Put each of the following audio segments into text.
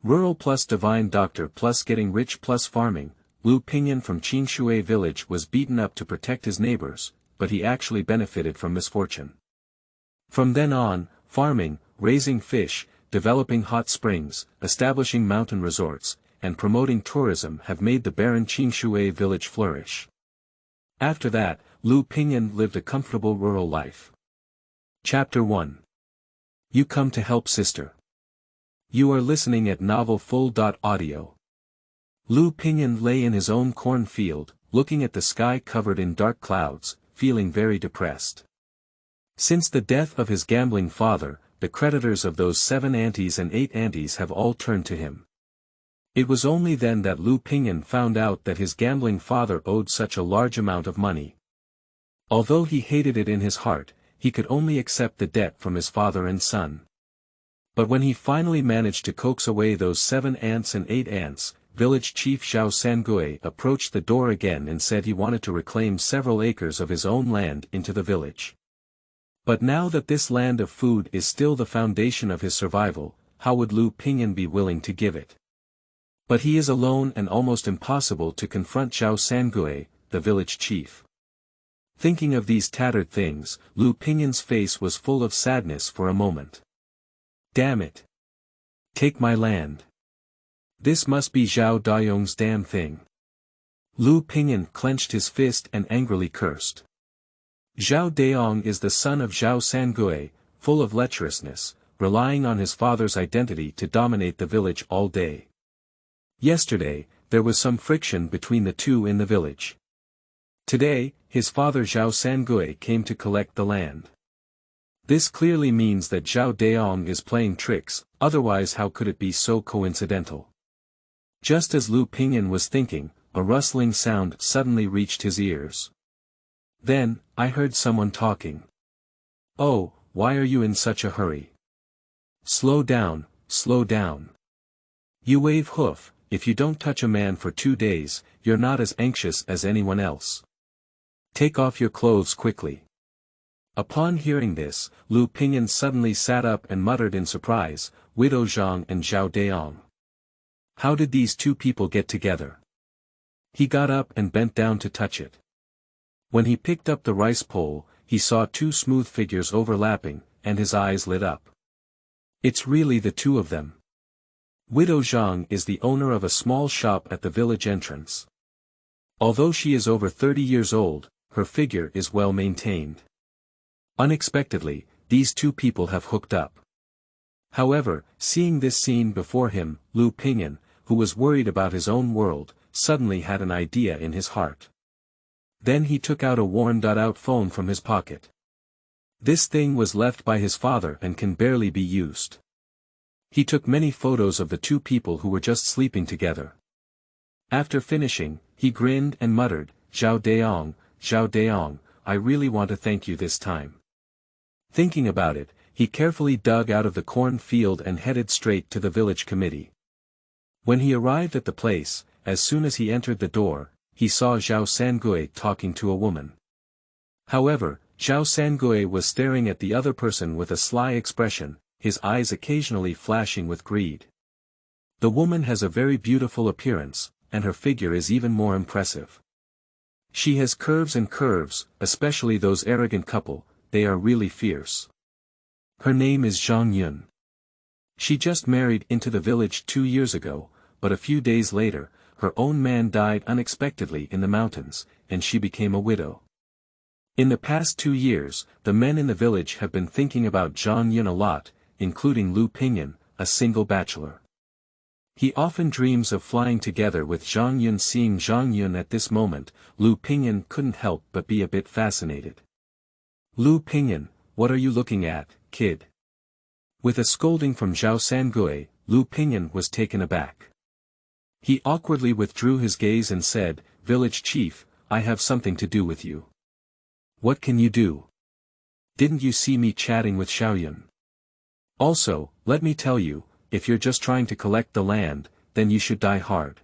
Rural+Divine Doctor+Getting Rich+Farming, Liu Ping'an from Qingshui Village was beaten up to protect his neighbors, but he actually benefited from misfortune. From then on, farming, raising fish, developing hot springs, establishing mountain resorts, and promoting tourism have made the barren Qingshui Village flourish. After that, Liu Ping'an lived a comfortable rural life. Chapter 1. You come to help sister. You are listening at Novel Full.audio. Liu Ping'an lay in his own cornfield, looking at the sky covered in dark clouds, feeling very depressed. Since the death of his gambling father, the creditors of those 7 aunties and 8 aunties have all turned to him. It was only then that Liu Ping'an found out that his gambling father owed such a large amount of money. Although he hated it in his heart, he could only accept the debt from his father and son. But when he finally managed to coax away those 7 aunts and 8 aunts, village chief Zhao Sangui approached the door again and said he wanted to reclaim several acres of his own land into the village. But now that this land of food is still the foundation of his survival, how would Liu Ping'an be willing to give it? But he is alone and almost impossible to confront Zhao Sangui, the village chief. Thinking of these tattered things, Liu Ping'an's face was full of sadness for a moment. Damn it! Take my land. This must be Zhao Dayong's damn thing. Liu Ping'an clenched his fist and angrily cursed. Zhao Dayong is the son of Zhao Sangui, full of lecherousness, relying on his father's identity to dominate the village all day. Yesterday, there was some friction between the two in the village. Today, his father Zhao Sangui came to collect the land. This clearly means that Zhao Dayong is playing tricks, otherwise how could it be so coincidental? Just as Liu Ping'an was thinking, a rustling sound suddenly reached his ears. Then, I heard someone talking. Oh, why are you in such a hurry? Slow down, slow down. You wave hoof, if you don't touch a man for 2 days, you're not as anxious as anyone else. Take off your clothes quickly. Upon hearing this, Liu Ping'an suddenly sat up and muttered in surprise, Widow Zhang and Zhao Dayong. How did these 2 people get together? He got up and bent down to touch it. When he picked up the rice pole, he saw 2 smooth figures overlapping, and his eyes lit up. It's really the 2 of them. Widow Zhang is the owner of a small shop at the village entrance. Although she is over 30 years old, her figure is well maintained. Unexpectedly, these 2 people have hooked up. However, seeing this scene before him, Liu Ping'an, who was worried about his own world, suddenly had an idea in his heart. Then he took out a worn-out phone from his pocket. This thing was left by his father and can barely be used. He took many photos of the 2 people who were just sleeping together. After finishing, he grinned and muttered, Zhao Dayong, I really want to thank you this time. Thinking about it, he carefully dug out of the cornfield and headed straight to the village committee. When he arrived at the place, as soon as he entered the door, he saw Zhao Sangui talking to a woman. However, Zhao Sangui was staring at the other person with a sly expression, his eyes occasionally flashing with greed. The woman has a very beautiful appearance, and her figure is even more impressive. She has curves and curves, especially those arrogant couple, they are really fierce. Her name is Zhang Yun. She just married into the village 2 years ago, but a few days later, her own man died unexpectedly in the mountains, and she became a widow. In the past 2 years, the men in the village have been thinking about Zhang Yun a lot, including Liu Ping'an, a single bachelor. He often dreams of flying together with Zhang Yun. Seeing Zhang Yun at this moment, Liu Ping'an couldn't help but be a bit fascinated. Liu Ping'an, what are you looking at, kid? With a scolding from Zhao Sangui, Liu Ping'an was taken aback. He awkwardly withdrew his gaze and said, Village chief, I have something to do with you. What can you do? Didn't you see me chatting with Xiaoyun? Also, let me tell you, if you're just trying to collect the land, then you should die hard.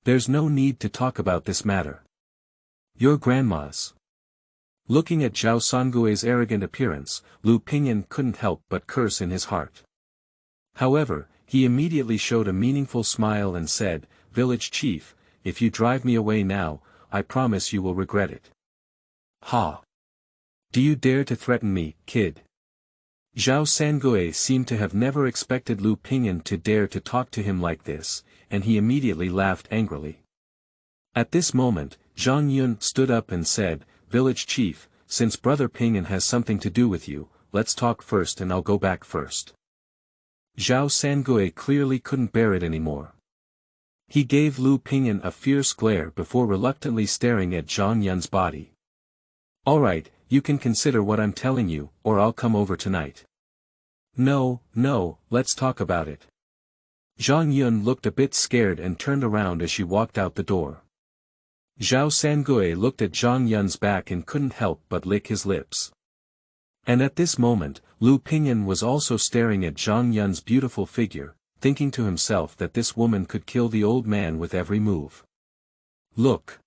There's no need to talk about this matter. Your grandma's. Looking at Zhao Sangui's arrogant appearance, Liu Ping'an couldn't help but curse in his heart. However, he immediately showed a meaningful smile and said, "Village chief, if you drive me away now, I promise you will regret it." "Ha! Do you dare to threaten me, kid?" Zhao Sangui seemed to have never expected Liu Ping'an to dare to talk to him like this, and he immediately laughed angrily. At this moment, Zhang Yun stood up and said, "Village chief, since Brother Ping'an has something to do with you, let's talk first and I'll go back first." Zhao Sangui clearly couldn't bear it anymore. He gave Liu Ping'an a fierce glare before reluctantly staring at Zhang Yun's body. "Alright, you can consider what I'm telling you, or I'll come over tonight." No, let's talk about it." Zhang Yun looked a bit scared and turned around as she walked out the door. Zhao Sangui looked at Zhang Yun's back and couldn't help but lick his lips. And at this moment, Liu Ping'an was also staring at Zhang Yun's beautiful figure, thinking to himself that this woman could kill the old man with every move. "Look.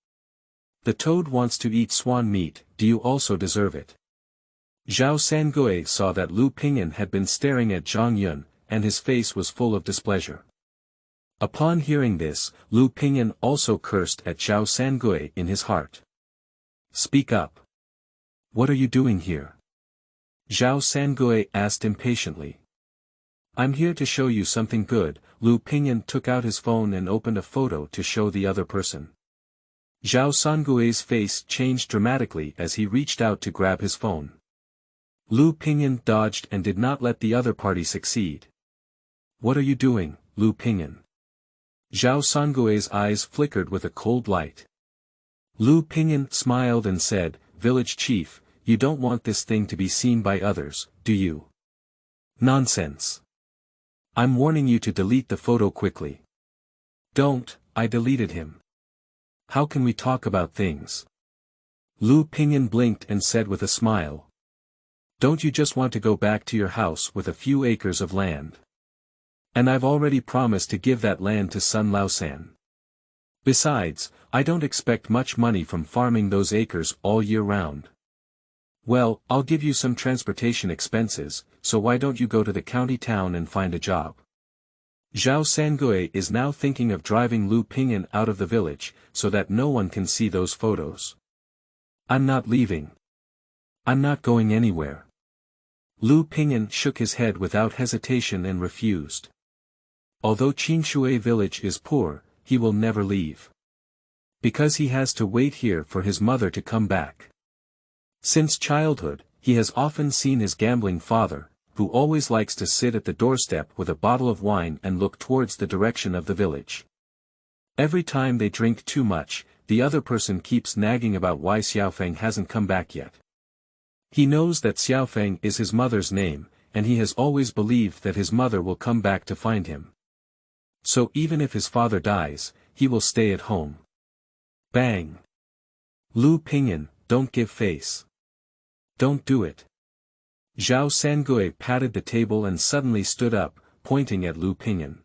The toad wants to eat swan meat, do you also deserve it?" Zhao Sangui saw that Liu Ping'an had been staring at Zhang Yun, and his face was full of displeasure. Upon hearing this, Liu Ping'an also cursed at Zhao Sangui in his heart. "Speak up. What are you doing here?" Zhao Sangui asked impatiently. "I'm here to show you something good." Liu Ping'an took out his phone and opened a photo to show the other person. Zhao Sangui's face changed dramatically as he reached out to grab his phone. Liu Ping'an dodged and did not let the other party succeed. "What are you doing, Liu Ping'an?" Zhao Sangui's eyes flickered with a cold light. Liu Ping'an smiled and said, "Village chief, you don't want this thing to be seen by others, do you?" "Nonsense. I'm warning you to delete the photo quickly." "Don't, I deleted him. How can we talk about things?" Liu Ping'an blinked and said with a smile. "Don't you just want to go back to your house with a few acres of land? And I've already promised to give that land to Sun Laosan. Besides, I don't expect much money from farming those acres all year round. Well, I'll give you some transportation expenses, so why don't you go to the county town and find a job?" Zhao Sangui is now thinking of driving Liu Ping'an out of the village, so that no one can see those photos. "I'm not leaving. I'm not going anywhere." Liu Ping'an shook his head without hesitation and refused. Although Qingshui Village is poor, he will never leave. Because he has to wait here for his mother to come back. Since childhood, he has often seen his gambling father, who always likes to sit at the doorstep with a bottle of wine and look towards the direction of the village. Every time they drink too much, the other person keeps nagging about why Xiaofeng hasn't come back yet. He knows that Xiaofeng is his mother's name, and he has always believed that his mother will come back to find him. So even if his father dies, he will stay at home. Bang! Liu Ping'an, don't give face. Don't do it. Zhao Sangui patted the table and suddenly stood up, pointing at Liu Ping'an.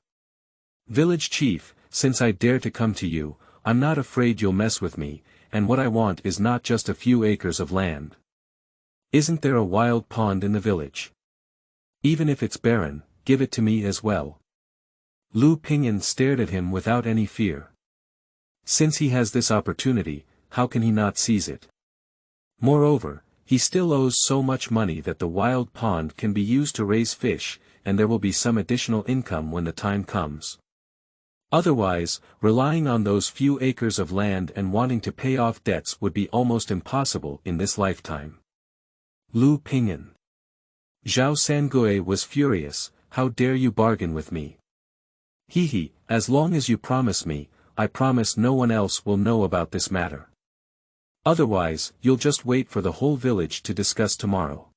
"Village chief, since I dare to come to you, I'm not afraid you'll mess with me, and what I want is not just a few acres of land. Isn't there a wild pond in the village? Even if it's barren, give it to me as well." Liu Ping'an stared at him without any fear. Since he has this opportunity, how can he not seize it? Moreover, he still owes so much money that the wild pond can be used to raise fish, and there will be some additional income when the time comes. Otherwise, relying on those few acres of land and wanting to pay off debts would be almost impossible in this lifetime. Liu Ping'an. Zhao Sangui was furious, "How dare you bargain with me? As long as you promise me, I promise no one else will know about this matter. Otherwise, you'll just wait for the whole village to discuss tomorrow.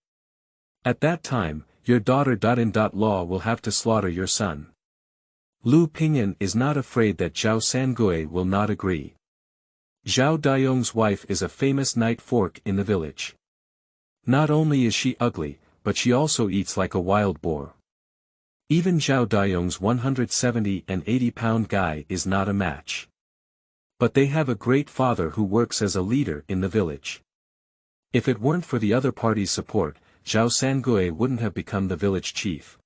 At that time, your daughter-in-law will have to slaughter your son." Liu Ping'an is not afraid that Zhao Sangui will not agree. Zhao Dayong's wife is a famous night fork in the village. Not only is she ugly, but she also eats like a wild boar. Even Zhao Dayong's 170 and 80-pound guy is not a match. But they have a great father who works as a leader in the village. If it weren't for the other party's support, Zhao Sangui wouldn't have become the village chief.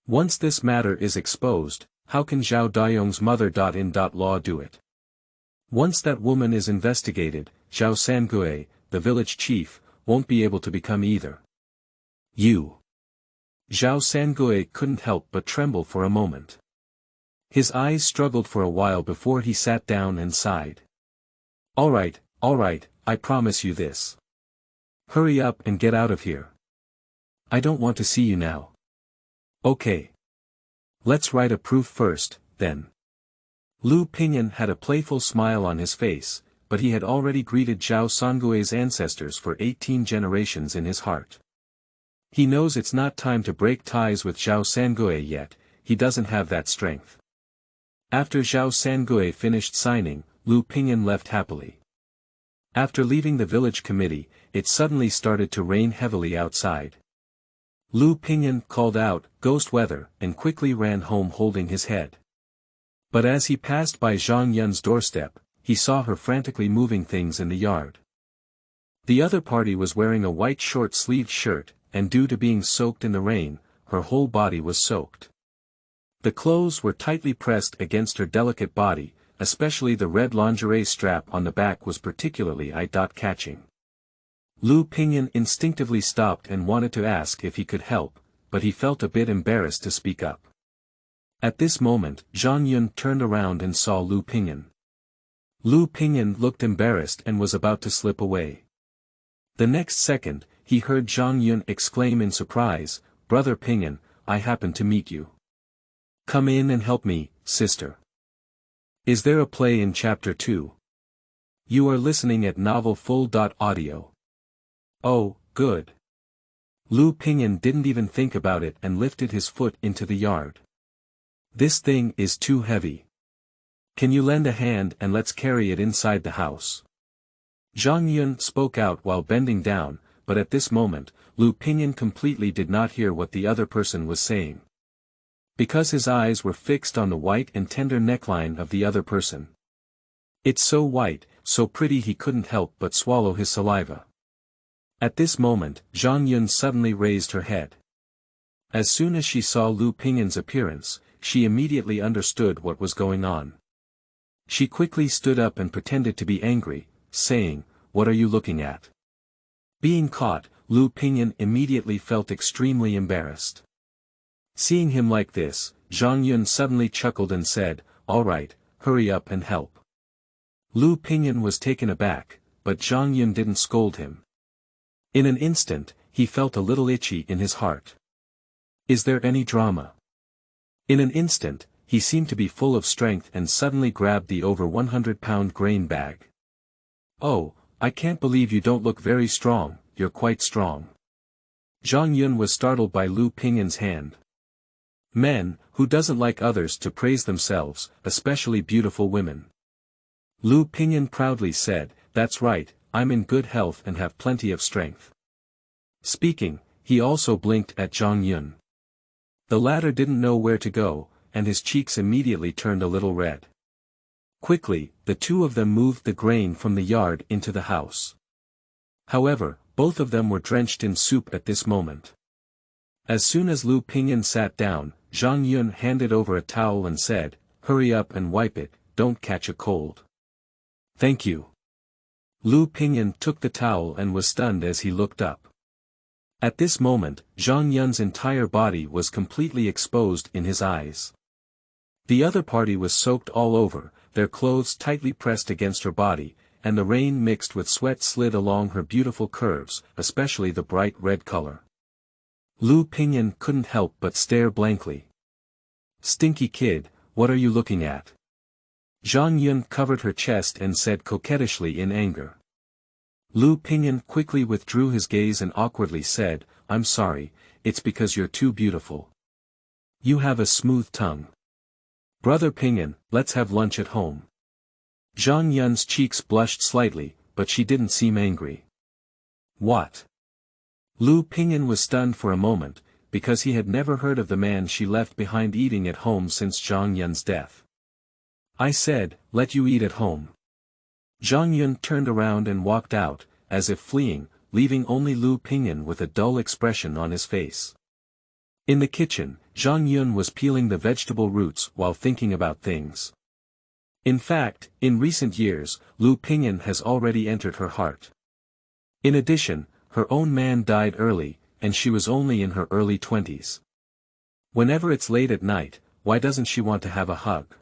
Once this matter is exposed, how can Zhao Dayong's mother-in-law do it? Once that woman is investigated, Zhao Sangui, the village chief, won't be able to become either. You. Zhao Sangui couldn't help but tremble for a moment. His eyes struggled for a while before he sat down and sighed. All right, I promise you this. Hurry up and get out of here. I don't want to see you now. Okay. Let's write a proof first, then. Liu Ping'an had a playful smile on his face, but he had already greeted Zhao Sangui's ancestors for 18 generations in his heart. He knows it's not time to break ties with Zhao Sangui yet, he doesn't have that strength. After Zhao Sangui finished signing, Liu Ping'an left happily. After leaving the village committee, it suddenly started to rain heavily outside. Liu Ping'an called out, "Ghost weather," and quickly ran home holding his head. But as he passed by Zhang Yun's doorstep, he saw her frantically moving things in the yard. The other party was wearing a white short-sleeved shirt, and due to being soaked in the rain, her whole body was soaked. The clothes were tightly pressed against her delicate body, especially the red lingerie strap on the back was particularly eye-catching. Liu Ping'an instinctively stopped and wanted to ask if he could help, but he felt a bit embarrassed to speak up. At this moment, Zhang Yun turned around and saw Liu Ping'an. Liu Ping'an looked embarrassed and was about to slip away. The next second, he heard Zhang Yun exclaim in surprise, "Brother Ping'an, I happen to meet you. Come in and help me, sister." Is there a play in Chapter 2? You are listening at novelfull.audio. Oh, good. Liu Ping'an didn't even think about it and lifted his foot into the yard. This thing is too heavy. Can you lend a hand and let's carry it inside the house? Zhang Yun spoke out while bending down, but at this moment, Liu Ping'an completely did not hear what the other person was saying. Because his eyes were fixed on the white and tender neckline of the other person. It's so white, so pretty he couldn't help but swallow his saliva. At this moment, Zhang Yun suddenly raised her head. As soon as she saw Liu Ping'an's appearance, she immediately understood what was going on. She quickly stood up and pretended to be angry, saying, "What are you looking at?" Being caught, Liu Ping'an immediately felt extremely embarrassed. Seeing him like this, Zhang Yun suddenly chuckled and said, "All right, hurry up and help." Liu Ping'an was taken aback, but Zhang Yun didn't scold him. In an instant, he felt a little itchy in his heart. Is there any drama? In an instant, he seemed to be full of strength and suddenly grabbed the over 100-pound grain bag. "Oh, I can't believe you don't look very strong, you're quite strong." Zhang Yun was startled by Liu Ping'an's hand. Men, who doesn't like others to praise themselves, especially beautiful women. Liu Ping'an proudly said, "That's right, I'm in good health and have plenty of strength." Speaking, he also blinked at Zhang Yun. The latter didn't know where to go, and his cheeks immediately turned a little red. Quickly, the two of them moved the grain from the yard into the house. However, both of them were drenched in soup at this moment. As soon as Liu Ping'an sat down, Zhang Yun handed over a towel and said, "Hurry up and wipe it, don't catch a cold." "Thank you." Liu Ping'an took the towel and was stunned as he looked up. At this moment, Zhang Yun's entire body was completely exposed in his eyes. The other party was soaked all over, their clothes tightly pressed against her body, and the rain mixed with sweat slid along her beautiful curves, especially the bright red color. Liu Ping'an couldn't help but stare blankly. "Stinky kid, what are you looking at?" Zhang Yun covered her chest and said coquettishly in anger. Liu Ping'an quickly withdrew his gaze and awkwardly said, "I'm sorry, it's because you're too beautiful. You have a smooth tongue. Brother Ping'an, let's have lunch at home." Zhang Yun's cheeks blushed slightly, but she didn't seem angry. "What?" Liu Ping'an was stunned for a moment, because he had never heard of the man she left behind eating at home since Zhang Yun's death. "I said, let you eat at home." Zhang Yun turned around and walked out, as if fleeing, leaving only Liu Ping'an with a dull expression on his face. In the kitchen, Zhang Yun was peeling the vegetable roots while thinking about things. In fact, in recent years, Liu Ping'an has already entered her heart. In addition, her own man died early, and she was only in her early 20s. Whenever it's late at night, why doesn't she want to have a hug?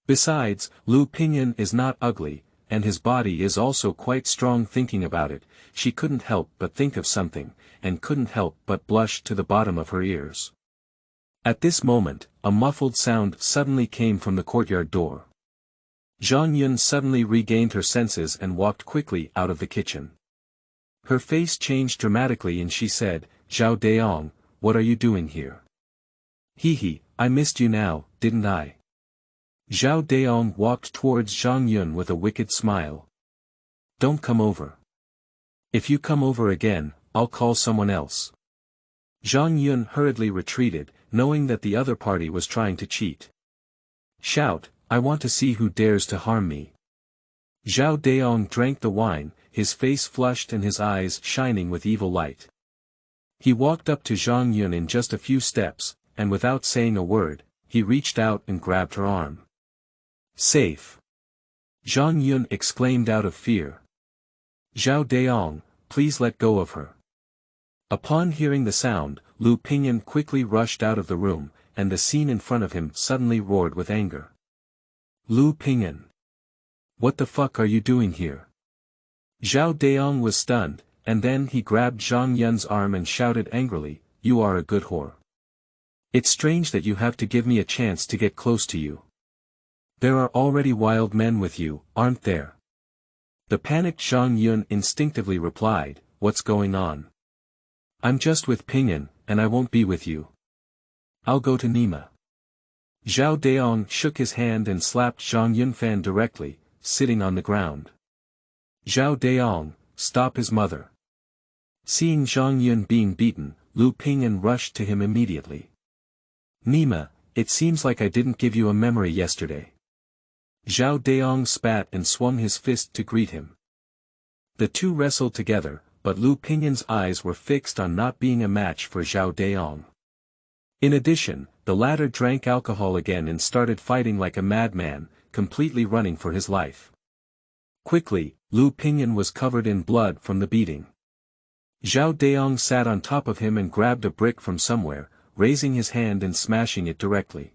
Besides, Liu Ping'an is not ugly, and his body is also quite strong. Thinking about it, she couldn't help but think of something, and couldn't help but blush to the bottom of her ears. At this moment, a muffled sound suddenly came from the courtyard door. Zhang Yun suddenly regained her senses and walked quickly out of the kitchen. Her face changed dramatically and she said, "Zhao Daong, what are you doing here?" "Hee, I missed you now, didn't I?" Zhao Daong walked towards Zhang Yun with a wicked smile. "Don't come over. If you come over again, I'll call someone else." Zhang Yun hurriedly retreated, knowing that the other party was trying to cheat. "Shout, I want to see who dares to harm me." Zhao Daong drank the wine, his face flushed and his eyes shining with evil light. He walked up to Zhang Yun in just a few steps, and without saying a word, he reached out and grabbed her arm. "Safe!" Zhang Yun exclaimed out of fear. "Zhao Daong, please let go of her." Upon hearing the sound, Liu Ping'an quickly rushed out of the room, and the scene in front of him suddenly roared with anger. "Liu Ping'an! What the fuck are you doing here?" Zhao Daong was stunned, and then he grabbed Zhang Yun's arm and shouted angrily, "You are a good whore. It's strange that you have to give me a chance to get close to you. There are already wild men with you, aren't there?" The panicked Zhang Yun instinctively replied, "What's going on?" "I'm just with Ping'an, and I won't be with you. I'll go to Nima." Zhao Daong shook his hand and slapped Zhang Yunfan directly, sitting on the ground. "Zhao Daong, stop his mother." Seeing Zhang Yun being beaten, Liu Ping'an rushed to him immediately. "Nima, it seems like I didn't give you a memory yesterday." Zhao Daong spat and swung his fist to greet him. The two wrestled together, but Liu Ping'an's eyes were fixed on not being a match for Zhao Daong. In addition, the latter drank alcohol again and started fighting like a madman, completely running for his life. Quickly, Liu Ping'an was covered in blood from the beating. Zhao Daong sat on top of him and grabbed a brick from somewhere, raising his hand and smashing it directly.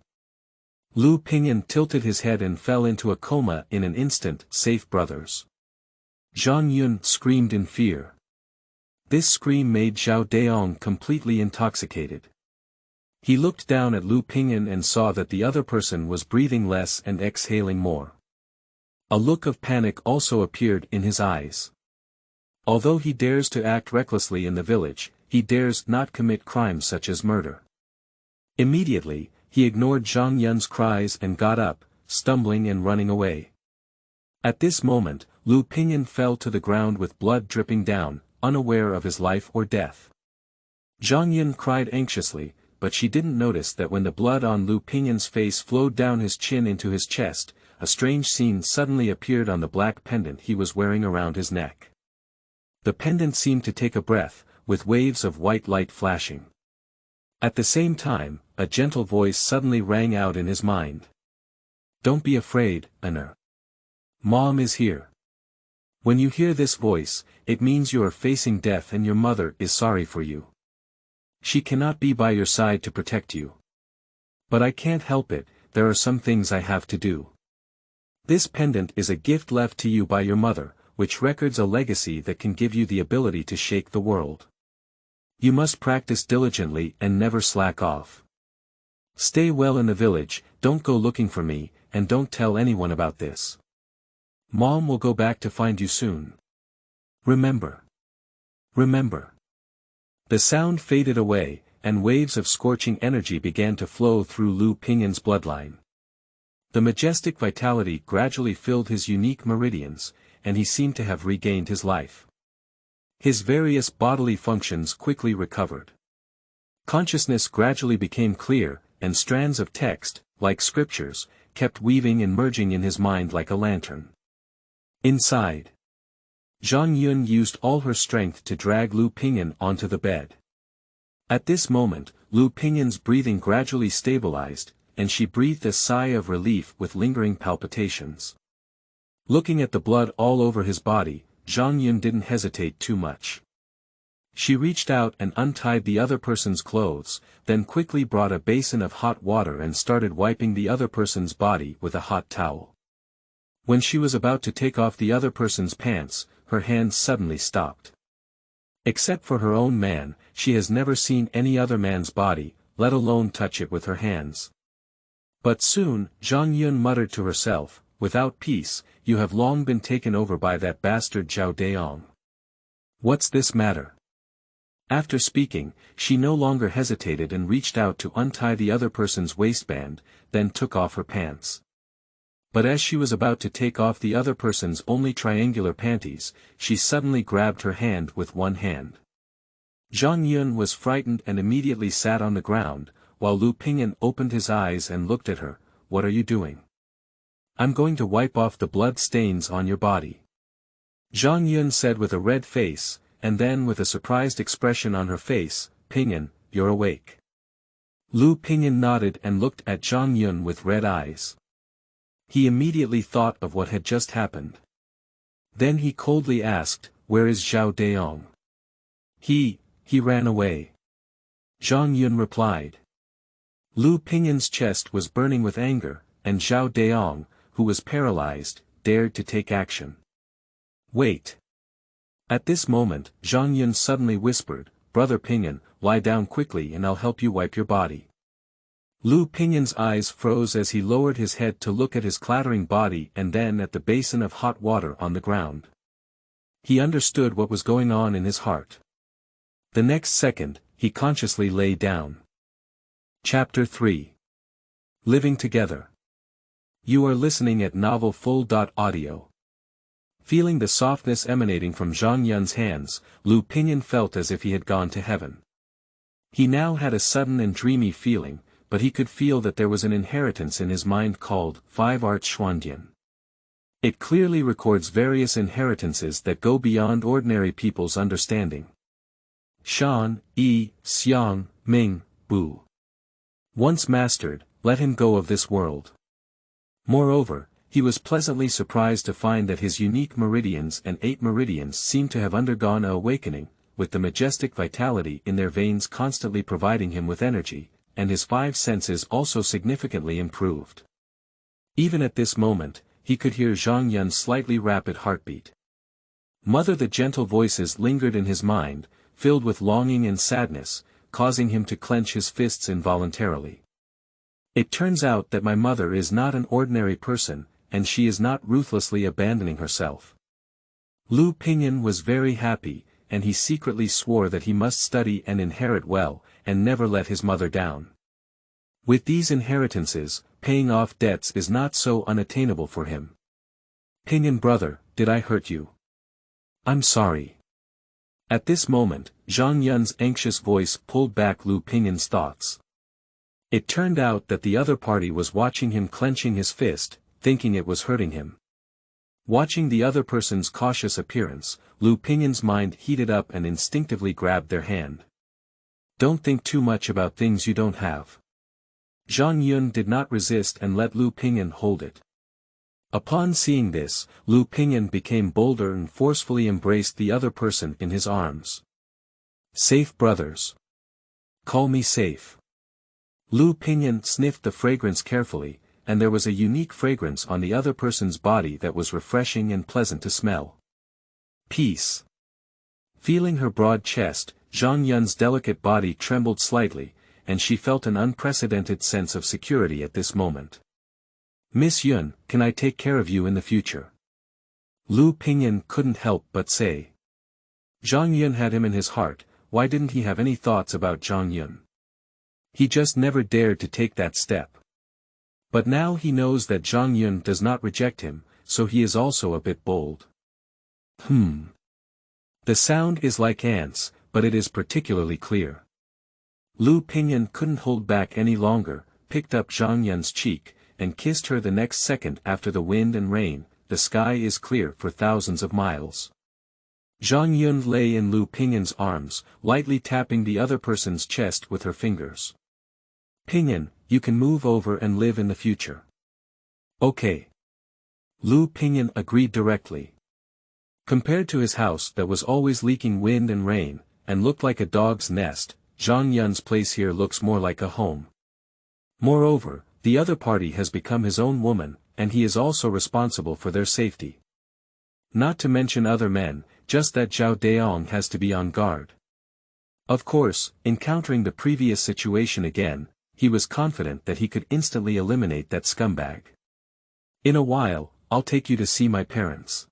Liu Ping'an tilted his head and fell into a coma in an instant. "Safe brothers." Zhang Yun screamed in fear. This scream made Zhao Daong completely intoxicated. He looked down at Liu Ping'an and saw that the other person was breathing less and exhaling more. A look of panic also appeared in his eyes. Although he dares to act recklessly in the village, he dares not commit crimes such as murder. Immediately, he ignored Zhang Yun's cries and got up, stumbling and running away. At this moment, Liu Ping'an fell to the ground with blood dripping down, unaware of his life or death. Zhang Yun cried anxiously, but she didn't notice that when the blood on Liu Ping'an's face flowed down his chin into his chest, a strange scene suddenly appeared on the black pendant he was wearing around his neck. The pendant seemed to take a breath, with waves of white light flashing. At the same time, a gentle voice suddenly rang out in his mind. "Don't be afraid, Honor. Mom is here." When you hear this voice, it means you are facing death and your mother is sorry for you. She cannot be by your side to protect you. But I can't help it, there are some things I have to do. This pendant is a gift left to you by your mother, which records a legacy that can give you the ability to shake the world. You must practice diligently and never slack off. Stay well in the village, don't go looking for me, and don't tell anyone about this. Mom will go back to find you soon. Remember. Remember. The sound faded away, and waves of scorching energy began to flow through Liu Ping'an's bloodline. The majestic vitality gradually filled his unique meridians, and he seemed to have regained his life. His various bodily functions quickly recovered. Consciousness gradually became clear, and strands of text, like scriptures, kept weaving and merging in his mind like a lantern. Inside, Zhang Yun used all her strength to drag Liu Ping'an onto the bed. At this moment, Liu Ping'an's breathing gradually stabilized, and she breathed a sigh of relief with lingering palpitations. Looking at the blood all over his body, Zhang Yun didn't hesitate too much. She reached out and untied the other person's clothes, then quickly brought a basin of hot water and started wiping the other person's body with a hot towel. When she was about to take off the other person's pants, her hands suddenly stopped. Except for her own man, she has never seen any other man's body, let alone touch it with her hands. But soon, Zhang Yun muttered to herself, "Without peace, you have long been taken over by that bastard Zhao Deong. What's this matter?" After speaking, she no longer hesitated and reached out to untie the other person's waistband, then took off her pants. But as she was about to take off the other person's only triangular panties, she suddenly grabbed her hand with one hand. Zhang Yun was frightened and immediately sat on the ground, while Liu Ping'an opened his eyes and looked at her. "What are you doing?" "I'm going to wipe off the blood stains on your body," Zhang Yun said with a red face, and then with a surprised expression on her face, "Ping'an, you're awake." Liu Ping'an nodded and looked at Zhang Yun with red eyes. He immediately thought of what had just happened. Then he coldly asked, "Where is Zhao Deong?" He ran away," Zhang Yun replied. Liu Ping'an's chest was burning with anger, and Zhao Deong, who was paralyzed, dared to take action. "Wait." At this moment, Zhang Yun suddenly whispered, "Brother Ping'an, lie down quickly and I'll help you wipe your body." Liu Ping'an's eyes froze as he lowered his head to look at his clattering body and then at the basin of hot water on the ground. He understood what was going on in his heart. The next second, he consciously lay down. Chapter 3. Living Together. You are listening at novelfull.audio. Feeling the softness emanating from Zhang Yun's hands, Liu Ping'an felt as if he had gone to heaven. He now had a sudden and dreamy feeling, but he could feel that there was an inheritance in his mind called 5 Art Xuandian. It clearly records various inheritances that go beyond ordinary people's understanding. Shan, Yi, Xiang, Ming, Bu. Once mastered, let him go of this world. Moreover, he was pleasantly surprised to find that his unique meridians and 8 meridians seemed to have undergone a awakening, with the majestic vitality in their veins constantly providing him with energy, and his 5 senses also significantly improved. Even at this moment, he could hear Zhang Yun's slightly rapid heartbeat. Mother, the gentle voices lingered in his mind, filled with longing and sadness, causing him to clench his fists involuntarily. It turns out that my mother is not an ordinary person, and she is not ruthlessly abandoning herself. Liu Ping'an was very happy, and he secretly swore that he must study and inherit well, and never let his mother down. With these inheritances, paying off debts is not so unattainable for him. "Ping'an brother, did I hurt you? I'm sorry." At this moment, Zhang Yun's anxious voice pulled back Liu Ping'an's thoughts. It turned out that the other party was watching him clenching his fist, thinking it was hurting him. Watching the other person's cautious appearance, Liu Ping'an's mind heated up and instinctively grabbed their hand. "Don't think too much about things you don't have." Zhang Yun did not resist and let Liu Ping'an hold it. Upon seeing this, Liu Ping'an became bolder and forcefully embraced the other person in his arms. "Safe brothers. Call me safe." Liu Ping'an sniffed the fragrance carefully, and there was a unique fragrance on the other person's body that was refreshing and pleasant to smell. "Peace." Feeling her broad chest, Zhang Yun's delicate body trembled slightly, and she felt an unprecedented sense of security at this moment. "Miss Yun, can I take care of you in the future?" Liu Ping'an couldn't help but say. Zhang Yun had him in his heart, why didn't he have any thoughts about Zhang Yun? He just never dared to take that step. But now he knows that Zhang Yun does not reject him, so he is also a bit bold. The sound is like ants, but it is particularly clear. Liu Ping'an couldn't hold back any longer, picked up Zhang Yun's cheek, and kissed her the next second. After the wind and rain, the sky is clear for thousands of miles. Zhang Yun lay in Liu Ping'an's arms, lightly tapping the other person's chest with her fingers. Ping'an, you can move over and live in the future. Okay. Liu Ping'an agreed directly. Compared to his house that was always leaking wind and rain, and looked like a dog's nest, Zhang Yun's place here looks more like a home. Moreover, the other party has become his own woman, and he is also responsible for their safety. Not to mention other men, just that Zhao Daong has to be on guard. Of course, encountering the previous situation again, he was confident that he could instantly eliminate that scumbag. In a while, I'll take you to see my parents.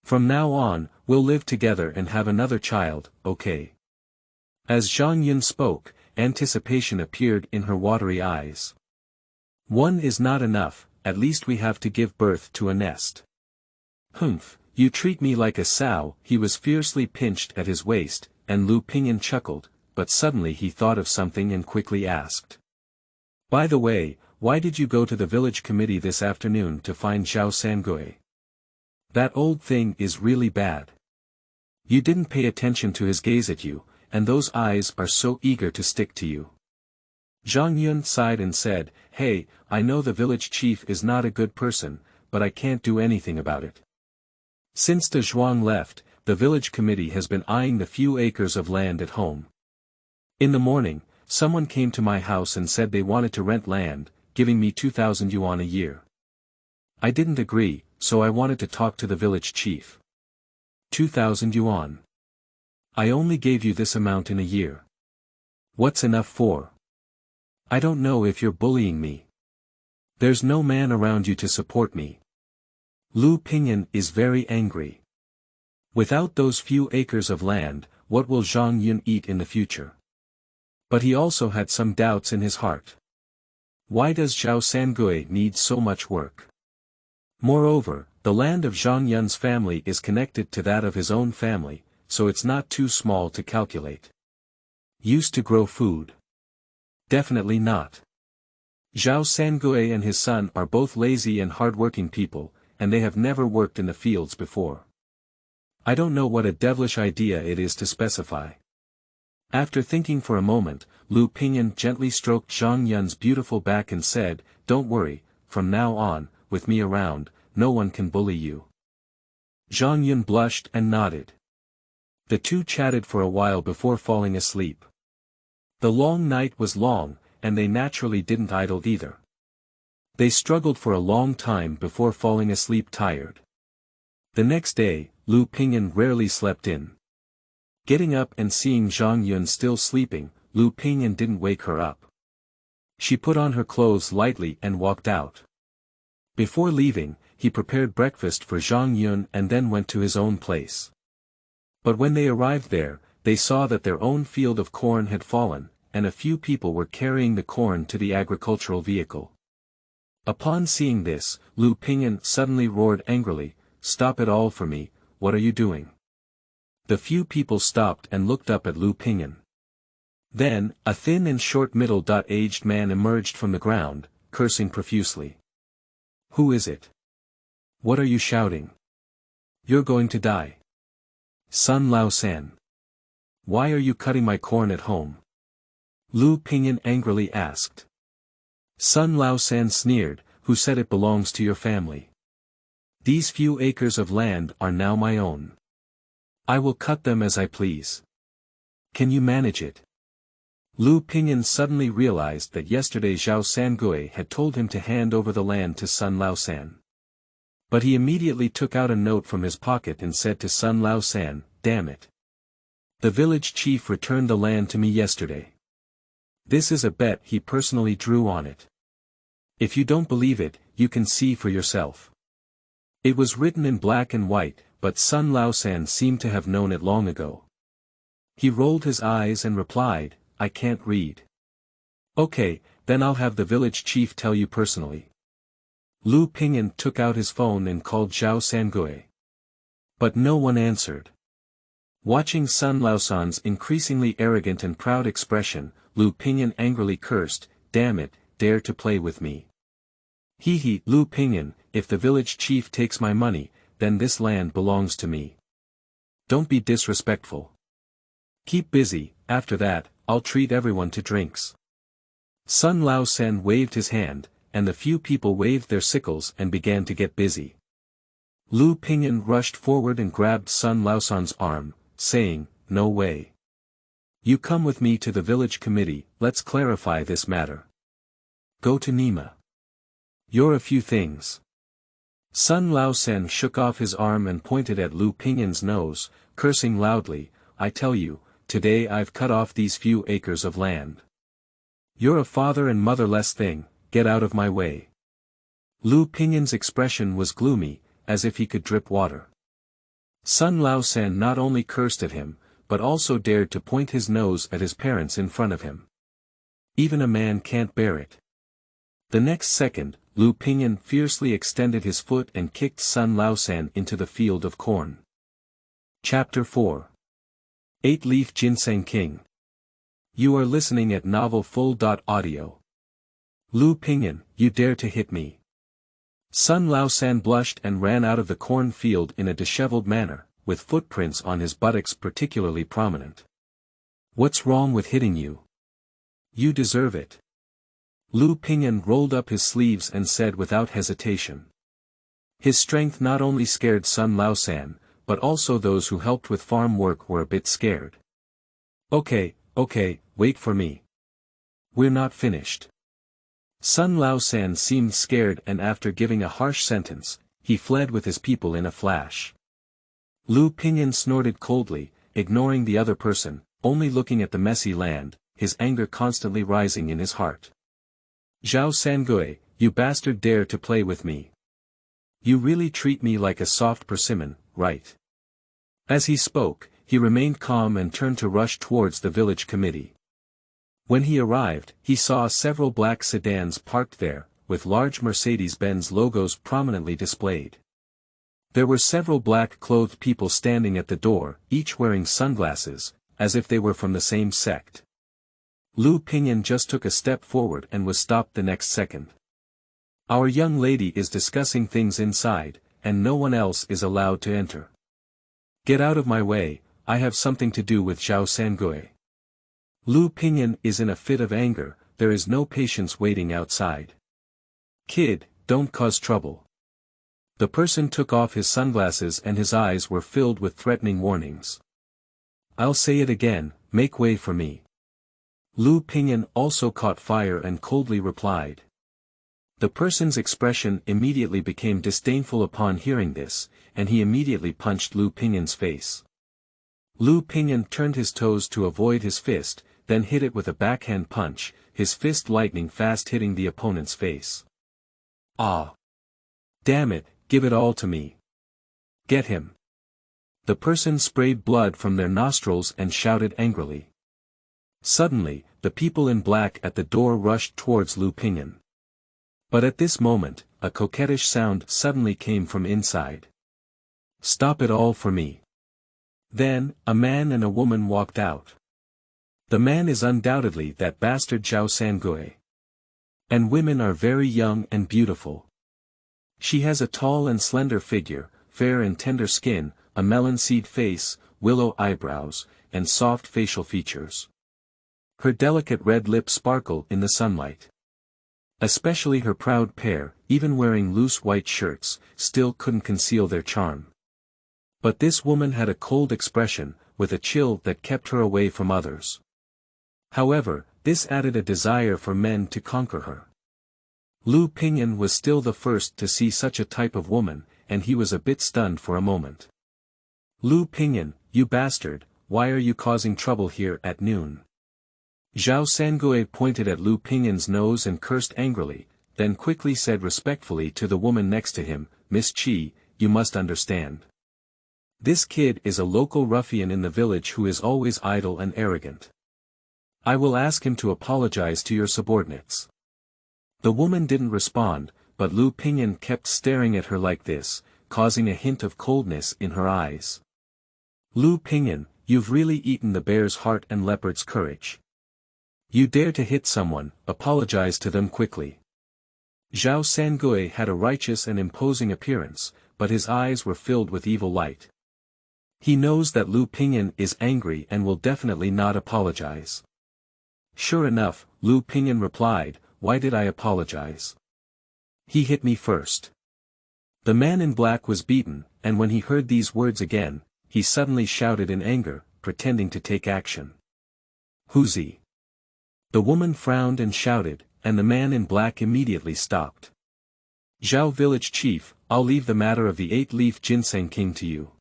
From now on, we'll live together and have another child, okay? As Zhang Yun spoke, anticipation appeared in her watery eyes. One is not enough, at least we have to give birth to a nest. Humph, you treat me like a sow. He was fiercely pinched at his waist, and Liu Ping'an chuckled, but suddenly he thought of something and quickly asked. By the way, why did you go to the village committee this afternoon to find Zhao Sangui? That old thing is really bad. You didn't pay attention to his gaze at you, and those eyes are so eager to stick to you. Zhang Yun sighed and said, Hey, I know the village chief is not a good person, but I can't do anything about it. Since the Zhuang left, the village committee has been eyeing the few acres of land at home. In the morning, someone came to my house and said they wanted to rent land, giving me 2,000 yuan a year. I didn't agree, so I wanted to talk to the village chief. 2,000 yuan. I only gave you this amount in a year. What's enough for? I don't know if you're bullying me. There's no man around you to support me. Liu Ping'an is very angry. Without those few acres of land, what will Zhang Yun eat in the future? But he also had some doubts in his heart. Why does Zhao Sangui need so much work? Moreover, the land of Zhang Yun's family is connected to that of his own family, so it's not too small to calculate. Used to grow food? Definitely not. Zhao Sangui and his son are both lazy and hard-working people, and they have never worked in the fields before. I don't know what a devilish idea it is to specify. After thinking for a moment, Liu Ping'an gently stroked Zhang Yun's beautiful back and said, Don't worry, from now on, with me around, no one can bully you. Zhang Yun blushed and nodded. The two chatted for a while before falling asleep. The long night was long, and they naturally didn't idle either. They struggled for a long time before falling asleep tired. The next day, Liu Ping'an rarely slept in. Getting up and seeing Zhang Yun still sleeping, Liu Ping'an didn't wake her up. She put on her clothes lightly and walked out. Before leaving, he prepared breakfast for Zhang Yun and then went to his own place. But when they arrived there, they saw that their own field of corn had fallen, and a few people were carrying the corn to the agricultural vehicle. Upon seeing this, Liu Ping'an suddenly roared angrily, Stop it all for me, what are you doing? The few people stopped and looked up at Liu Ping'an. Then, a thin and short middle-aged man emerged from the ground, cursing profusely. Who is it? What are you shouting? You're going to die. Sun Lao San. Why are you cutting my corn at home? Liu Ping'an angrily asked. Sun Lao San sneered, Who said it belongs to your family? These few acres of land are now my own. I will cut them as I please. Can you manage it? Liu Ping'an suddenly realized that yesterday Zhao Sangui had told him to hand over the land to Sun Lao San. But he immediately took out a note from his pocket and said to Sun Lao San, Damn it. The village chief returned the land to me yesterday. This is a bet he personally drew on it. If you don't believe it, you can see for yourself. It was written in black and white, but Sun Lao San seemed to have known it long ago. He rolled his eyes and replied, I can't read. Okay, then I'll have the village chief tell you personally. Liu Ping'an took out his phone and called Zhao Sangui. But no one answered. Watching Sun Lao San's increasingly arrogant and proud expression, Liu Ping'an angrily cursed, Damn it, dare to play with me. Hee, Liu Ping'an, if the village chief takes my money, then this land belongs to me. Don't be disrespectful. Keep busy, after that, I'll treat everyone to drinks. Sun Lao Sen waved his hand, and the few people waved their sickles and began to get busy. Liu Ping'an rushed forward and grabbed Sun Lao Sen's arm, saying, "No way. You come with me to the village committee, let's clarify this matter. Go to Nima. You're a few things." Sun Lao Sen shook off his arm and pointed at Liu Ping'an's nose, cursing loudly, "I tell you, today I've cut off these few acres of land. You're a father and motherless thing, get out of my way." Liu Ping'an's expression was gloomy, as if he could drip water. Sun Lao Sen not only cursed at him, but also dared to point his nose at his parents in front of him. Even a man can't bear it. The next second, Liu Ping'an fiercely extended his foot and kicked Sun Lao Sen into the field of corn. Chapter 4. 8-Leaf Ginseng King. You are listening at Novel Full.audio. Liu Ping'an, you dare to hit me. Sun Lao Sen blushed and ran out of the corn field in a disheveled manner, with footprints on his buttocks particularly prominent. What's wrong with hitting you? You deserve it. Liu Ping'an rolled up his sleeves and said without hesitation. His strength not only scared Sun Lao Sen, but also those who helped with farm work were a bit scared. Okay, wait for me. We're not finished. Sun Lao Sen seemed scared and after giving a harsh sentence, he fled with his people in a flash. Liu Ping'an snorted coldly, ignoring the other person, only looking at the messy land, his anger constantly rising in his heart. Zhao Sangui, you bastard dare to play with me. You really treat me like a soft persimmon, right? As he spoke, he remained calm and turned to rush towards the village committee. When he arrived, he saw several black sedans parked there, with large Mercedes-Benz logos prominently displayed. There were several black-clothed people standing at the door, each wearing sunglasses, as if they were from the same sect. Liu Ping'an just took a step forward and was stopped the next second. Our young lady is discussing things inside, and no one else is allowed to enter. Get out of my way, I have something to do with Zhao Sangui. Liu Ping'an is in a fit of anger, there is no patience waiting outside. Kid, don't cause trouble. The person took off his sunglasses and his eyes were filled with threatening warnings. I'll say it again, make way for me. Liu Ping'an also caught fire and coldly replied. The person's expression immediately became disdainful upon hearing this, and he immediately punched Liu Ping'an's face. Liu Ping'an turned his toes to avoid his fist, then hit it with a backhand punch, his fist lightning fast hitting the opponent's face. Ah! Damn it, give it all to me. Get him. The person sprayed blood from their nostrils and shouted angrily. Suddenly, the people in black at the door rushed towards Liu Ping'an. But at this moment, a coquettish sound suddenly came from inside. Stop it all for me. Then, a man and a woman walked out. The man is undoubtedly that bastard Zhao Sangui. And women are very young and beautiful. She has a tall and slender figure, fair and tender skin, a melon-seed face, willow eyebrows, and soft facial features. Her delicate red lips sparkle in the sunlight. Especially her proud pair, even wearing loose white shirts, still couldn't conceal their charm. But this woman had a cold expression, with a chill that kept her away from others. However, this added a desire for men to conquer her. Liu Ping'an was still the first to see such a type of woman, and he was a bit stunned for a moment. Liu Ping'an, you bastard, why are you causing trouble here at noon? Zhao Sangui pointed at Liu Ping'an's nose and cursed angrily, then quickly said respectfully to the woman next to him, Miss Qi, you must understand. This kid is a local ruffian in the village who is always idle and arrogant. I will ask him to apologize to your subordinates. The woman didn't respond, but Liu Ping'an kept staring at her like this, causing a hint of coldness in her eyes. Liu Ping'an, you've really eaten the bear's heart and leopard's courage. You dare to hit someone, apologize to them quickly. Zhao Sangui had a righteous and imposing appearance, but his eyes were filled with evil light. He knows that Liu Ping'an is angry and will definitely not apologize. Sure enough, Liu Ping'an replied, "Why did I apologize? He hit me first." The man in black was beaten, and when he heard these words again, he suddenly shouted in anger, pretending to take action. "Who's he?" The woman frowned and shouted, and the man in black immediately stopped. "Zhao village chief, I'll leave the matter of the 8-leaf ginseng king to you.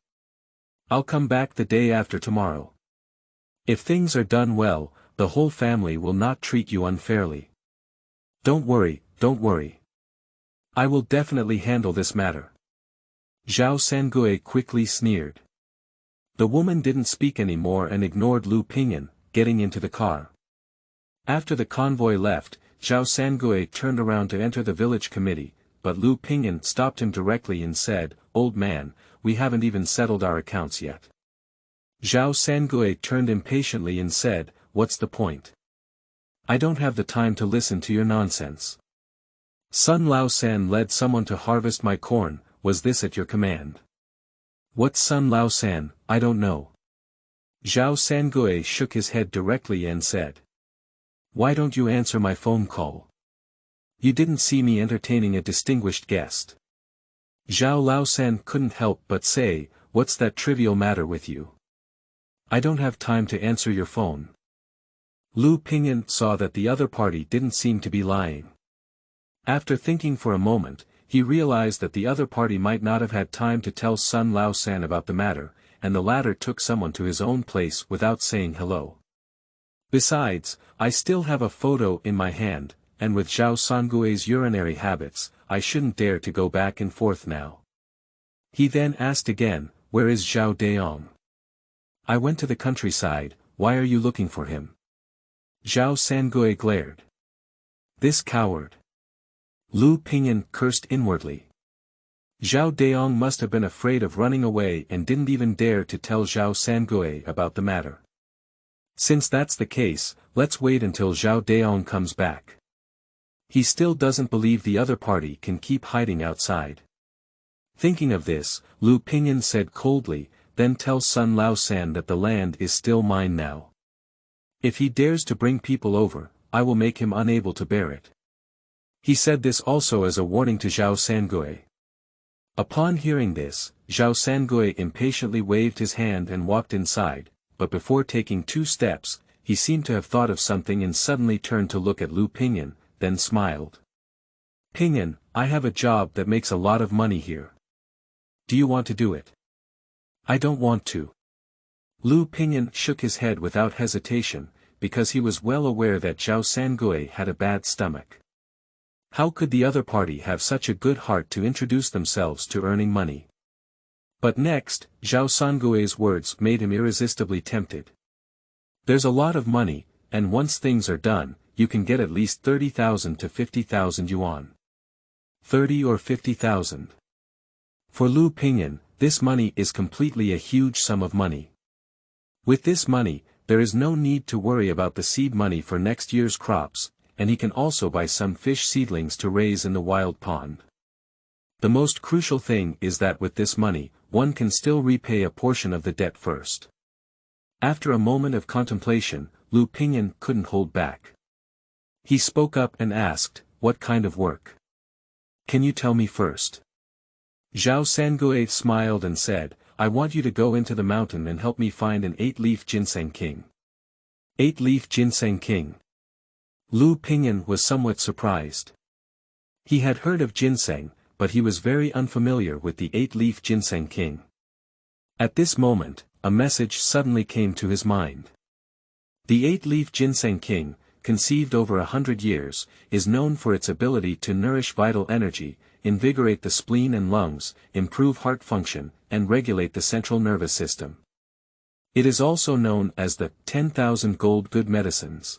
I'll come back the day after tomorrow. If things are done well, the whole family will not treat you unfairly. Don't worry, don't worry. I will definitely handle this matter." Zhao Sangui quickly sneered. The woman didn't speak anymore and ignored Liu Ping'an, getting into the car. After the convoy left, Zhao Sangui turned around to enter the village committee, but Liu Ping'an stopped him directly and said, "Old man, we haven't even settled our accounts yet." Zhao Sangui turned impatiently and said, "What's the point? I don't have the time to listen to your nonsense. Sun Lao San led someone to harvest my corn, was this at your command?" "What's Sun Lao San? I don't know." Zhao Sangui shook his head directly and said, "Why don't you answer my phone call? You didn't see me entertaining a distinguished guest." Zhao Laosan couldn't help but say, "What's that trivial matter with you? I don't have time to answer your phone." Liu Ping'an saw that the other party didn't seem to be lying. After thinking for a moment, he realized that the other party might not have had time to tell Sun Laosan about the matter, and the latter took someone to his own place without saying hello. Besides, I still have a photo in my hand, and with Zhao Sangui's urinary habits, I shouldn't dare to go back and forth now. He then asked again, "Where is Zhao Deong?" "I went to the countryside, why are you looking for him?" Zhao Sangui glared. "This coward." Liu Ping'an cursed inwardly. Zhao Deong must have been afraid of running away and didn't even dare to tell Zhao Sangui about the matter. Since that's the case, let's wait until Zhao Deong comes back. He still doesn't believe the other party can keep hiding outside. Thinking of this, Liu Ping'an said coldly, "Then tell Sun Laosan that the land is still mine now. If he dares to bring people over, I will make him unable to bear it." He said this also as a warning to Zhao Sangui. Upon hearing this, Zhao Sangui impatiently waved his hand and walked inside, but before taking 2 steps, he seemed to have thought of something and suddenly turned to look at Liu Ping'an, then smiled. "Ping'an, I have a job that makes a lot of money here. Do you want to do it?" "I don't want to." Liu Ping'an shook his head without hesitation, because he was well aware that Zhao Sangui had a bad stomach. How could the other party have such a good heart to introduce themselves to earning money? But next, Zhao Sangui's words made him irresistibly tempted. "There's a lot of money, and once things are done, you can get at least 30,000 to 50,000 yuan. 30 or 50,000. For Liu Ping'an, this money is completely a huge sum of money. With this money, there is no need to worry about the seed money for next year's crops, and he can also buy some fish seedlings to raise in the wild pond. The most crucial thing is that with this money, one can still repay a portion of the debt first." After a moment of contemplation, Liu Ping'an couldn't hold back. He spoke up and asked, "What kind of work? Can you tell me first?" Zhao Sangui smiled and said, "I want you to go into the mountain and help me find an 8-leaf ginseng king." 8-leaf ginseng king. Liu Ping'an was somewhat surprised. He had heard of ginseng, but he was very unfamiliar with the 8-leaf ginseng king. At this moment, a message suddenly came to his mind. The 8-leaf ginseng king, conceived over 100 years, is known for its ability to nourish vital energy, invigorate the spleen and lungs, improve heart function, and regulate the central nervous system. It is also known as the 10,000 gold good medicines.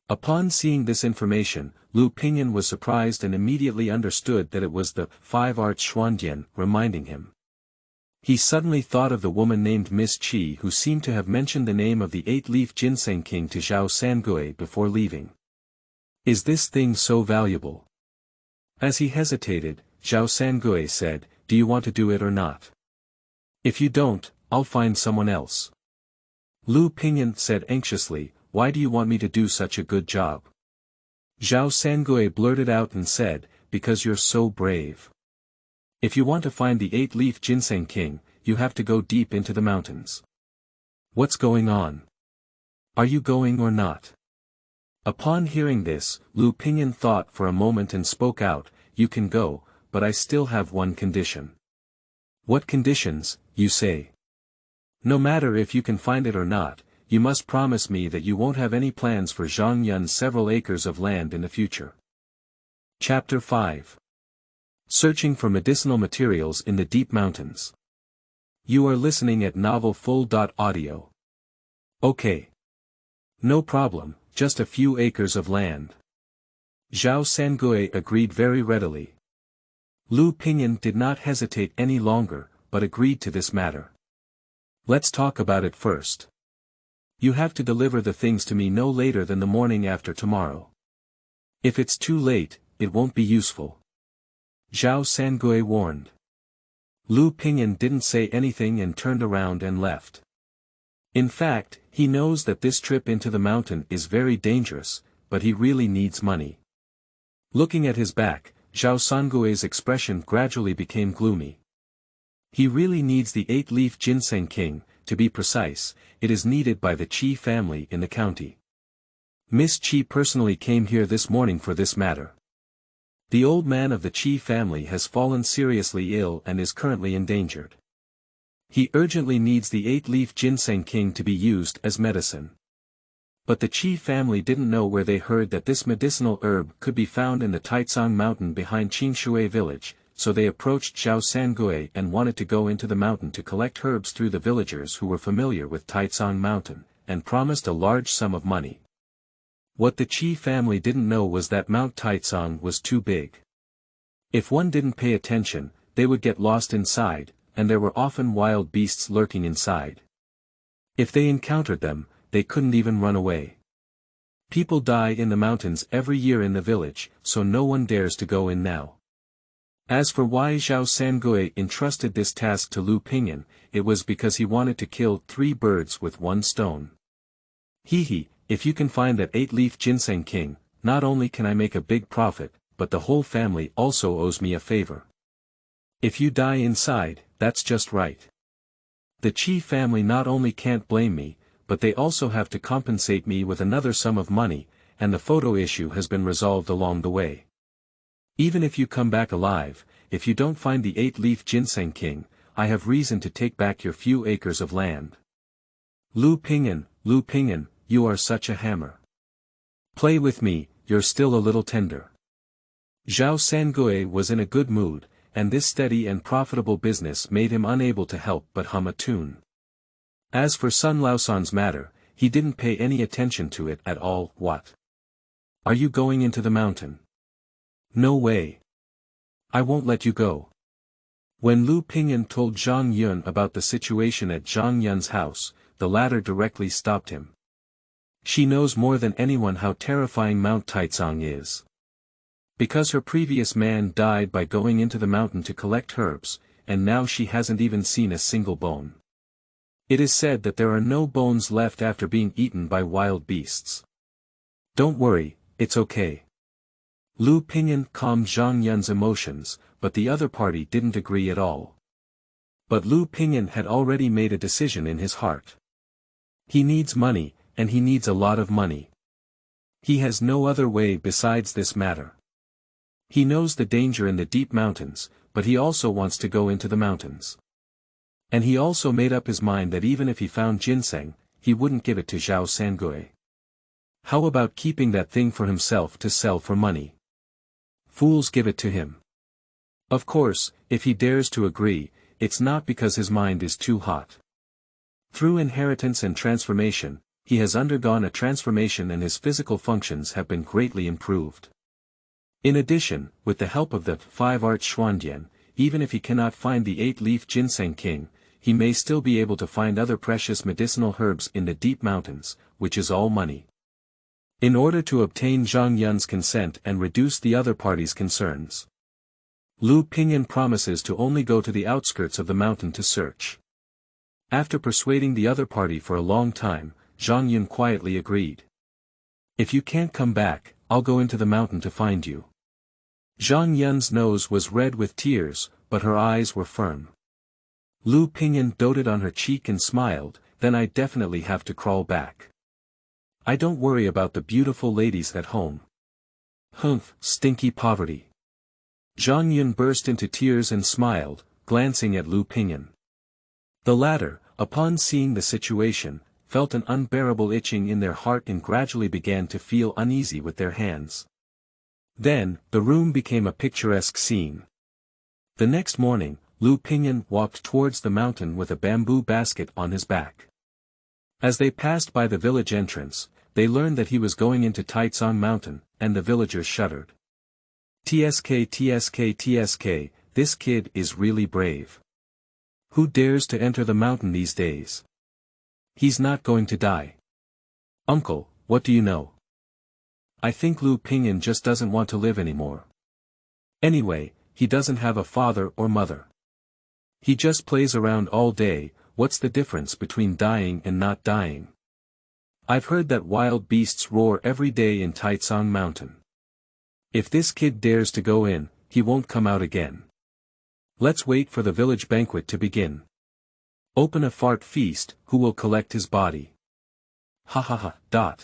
Upon seeing this information, Liu Ping'an was surprised and immediately understood that it was the 5 arts Xuandian reminding him. He suddenly thought of the woman named Miss Qi who seemed to have mentioned the name of the 8-leaf ginseng king to Zhao Sangui before leaving. Is this thing so valuable? As he hesitated, Zhao Sangui said, "Do you want to do it or not? If you don't, I'll find someone else. Liu Ping'an said anxiously, why do you want me to do such a good job? Zhao Sangui blurted out and said, because you're so brave. If you want to find the 8-leaf ginseng king, you have to go deep into the mountains. What's going on? Are you going or not? Upon hearing this, Liu Ping'an thought for a moment and spoke out, you can go, but I still have one condition. What conditions, you say? No matter if you can find it or not, you must promise me that you won't have any plans for Zhang Yun's several acres of land in the future. Chapter 5. Searching for medicinal materials in the deep mountains. You are listening at novelfull.audio. Okay. No problem, just a few acres of land. Zhao Sangui agreed very readily. Liu Ping'an did not hesitate any longer, but agreed to this matter. Let's talk about it first. You have to deliver the things to me no later than the morning after tomorrow. If it's too late, it won't be useful. Zhao Sangui warned. Liu Ping'an didn't say anything and turned around and left. In fact, he knows that this trip into the mountain is very dangerous, but he really needs money. Looking at his back, Zhao Sangui's expression gradually became gloomy. He really needs the 8-leaf ginseng king, to be precise, it is needed by the Qi family in the county. Miss Qi personally came here this morning for this matter. The old man of the Qi family has fallen seriously ill and is currently endangered. He urgently needs the 8-leaf ginseng king to be used as medicine. But the Qi family didn't know where they heard that this medicinal herb could be found in the Taicang mountain behind Qingshui Village, so they approached Zhao Sangui and wanted to go into the mountain to collect herbs through the villagers who were familiar with Taicang mountain, and promised a large sum of money. What the Qi family didn't know was that Mount Taicang was too big. If one didn't pay attention, they would get lost inside, and there were often wild beasts lurking inside. If they encountered them, they couldn't even run away. People die in the mountains every year in the village, so no one dares to go in now. As for why Zhao Sangui entrusted this task to Liu Ping'an, it was because he wanted to kill 3 birds with 1 stone. If you can find that 8-leaf ginseng king, not only can I make a big profit, but the whole family also owes me a favor. If you die inside, that's just right. The Qi family not only can't blame me, but they also have to compensate me with another sum of money, and the photo issue has been resolved along the way. Even if you come back alive, if you don't find the 8-leaf ginseng king, I have reason to take back your few acres of land. Liu Ping'an, you are such a hammer. Play with me, you're still a little tender. Zhao Sangui was in a good mood, and this steady and profitable business made him unable to help but hum a tune. As for Sun Laosan's matter, he didn't pay any attention to it at all. What? Are you going into the mountain? No way. I won't let you go. When Liu Ping'an told Zhang Yun about the situation at Zhang Yun's house, the latter directly stopped him. She knows more than anyone how terrifying Mount Taicang is. Because her previous man died by going into the mountain to collect herbs, and now she hasn't even seen a single bone. It is said that there are no bones left after being eaten by wild beasts. Don't worry, it's okay. Liu Ping'an calmed Zhang Yun's emotions, but the other party didn't agree at all. But Liu Ping'an had already made a decision in his heart. He needs money, and he needs a lot of money. He has no other way besides this matter. He knows the danger in the deep mountains, but he also wants to go into the mountains. And he also made up his mind that even if he found ginseng, he wouldn't give it to Zhao Sangui. How about keeping that thing for himself to sell for money? Fools give it to him. Of course, if he dares to agree, it's not because his mind is too hot. Through inheritance and transformation, he has undergone a transformation and his physical functions have been greatly improved. In addition, with the help of the 5-art Xuandian, even if he cannot find the 8-leaf ginseng king, he may still be able to find other precious medicinal herbs in the deep mountains, which is all money. In order to obtain Zhang Yun's consent and reduce the other party's concerns, Liu Ping'an promises to only go to the outskirts of the mountain to search. After persuading the other party for a long time, Zhang Yun quietly agreed. If you can't come back, I'll go into the mountain to find you. Zhang Yun's nose was red with tears, but her eyes were firm. Liu Ping'an doted on her cheek and smiled, then I definitely have to crawl back. I don't worry about the beautiful ladies at home. Humph, stinky poverty. Zhang Yun burst into tears and smiled, glancing at Liu Ping'an. The latter, upon seeing the situation, felt an unbearable itching in their heart and gradually began to feel uneasy with their hands. Then, the room became a picturesque scene. The next morning, Liu Ping'an walked towards the mountain with a bamboo basket on his back. As they passed by the village entrance, they learned that he was going into Taicang Mountain, and the villagers shuddered. TSK TSK TSK, this kid is really brave. Who dares to enter the mountain these days? He's not going to die. Uncle, what do you know? I think Liu Ping'an just doesn't want to live anymore. Anyway, he doesn't have a father or mother. He just plays around all day. What's the difference between dying and not dying? I've heard that wild beasts roar every day in Taicang Mountain. If this kid dares to go in, he won't come out again. Let's wait for the village banquet to begin. Open a fart feast, who will collect his body? Ha ha ha.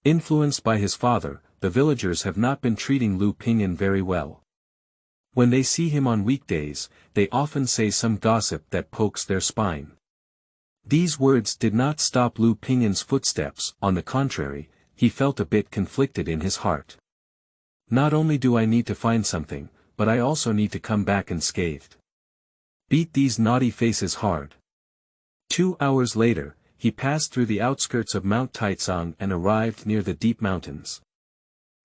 Influenced by his father, the villagers have not been treating Liu Ping'an very well. When they see him on weekdays, they often say some gossip that pokes their spine. These words did not stop Liu Ping'an's footsteps, on the contrary, he felt a bit conflicted in his heart. Not only do I need to find something, but I also need to come back unscathed. Beat these naughty faces hard. 2 hours later, he passed through the outskirts of Mount Taicang and arrived near the deep mountains.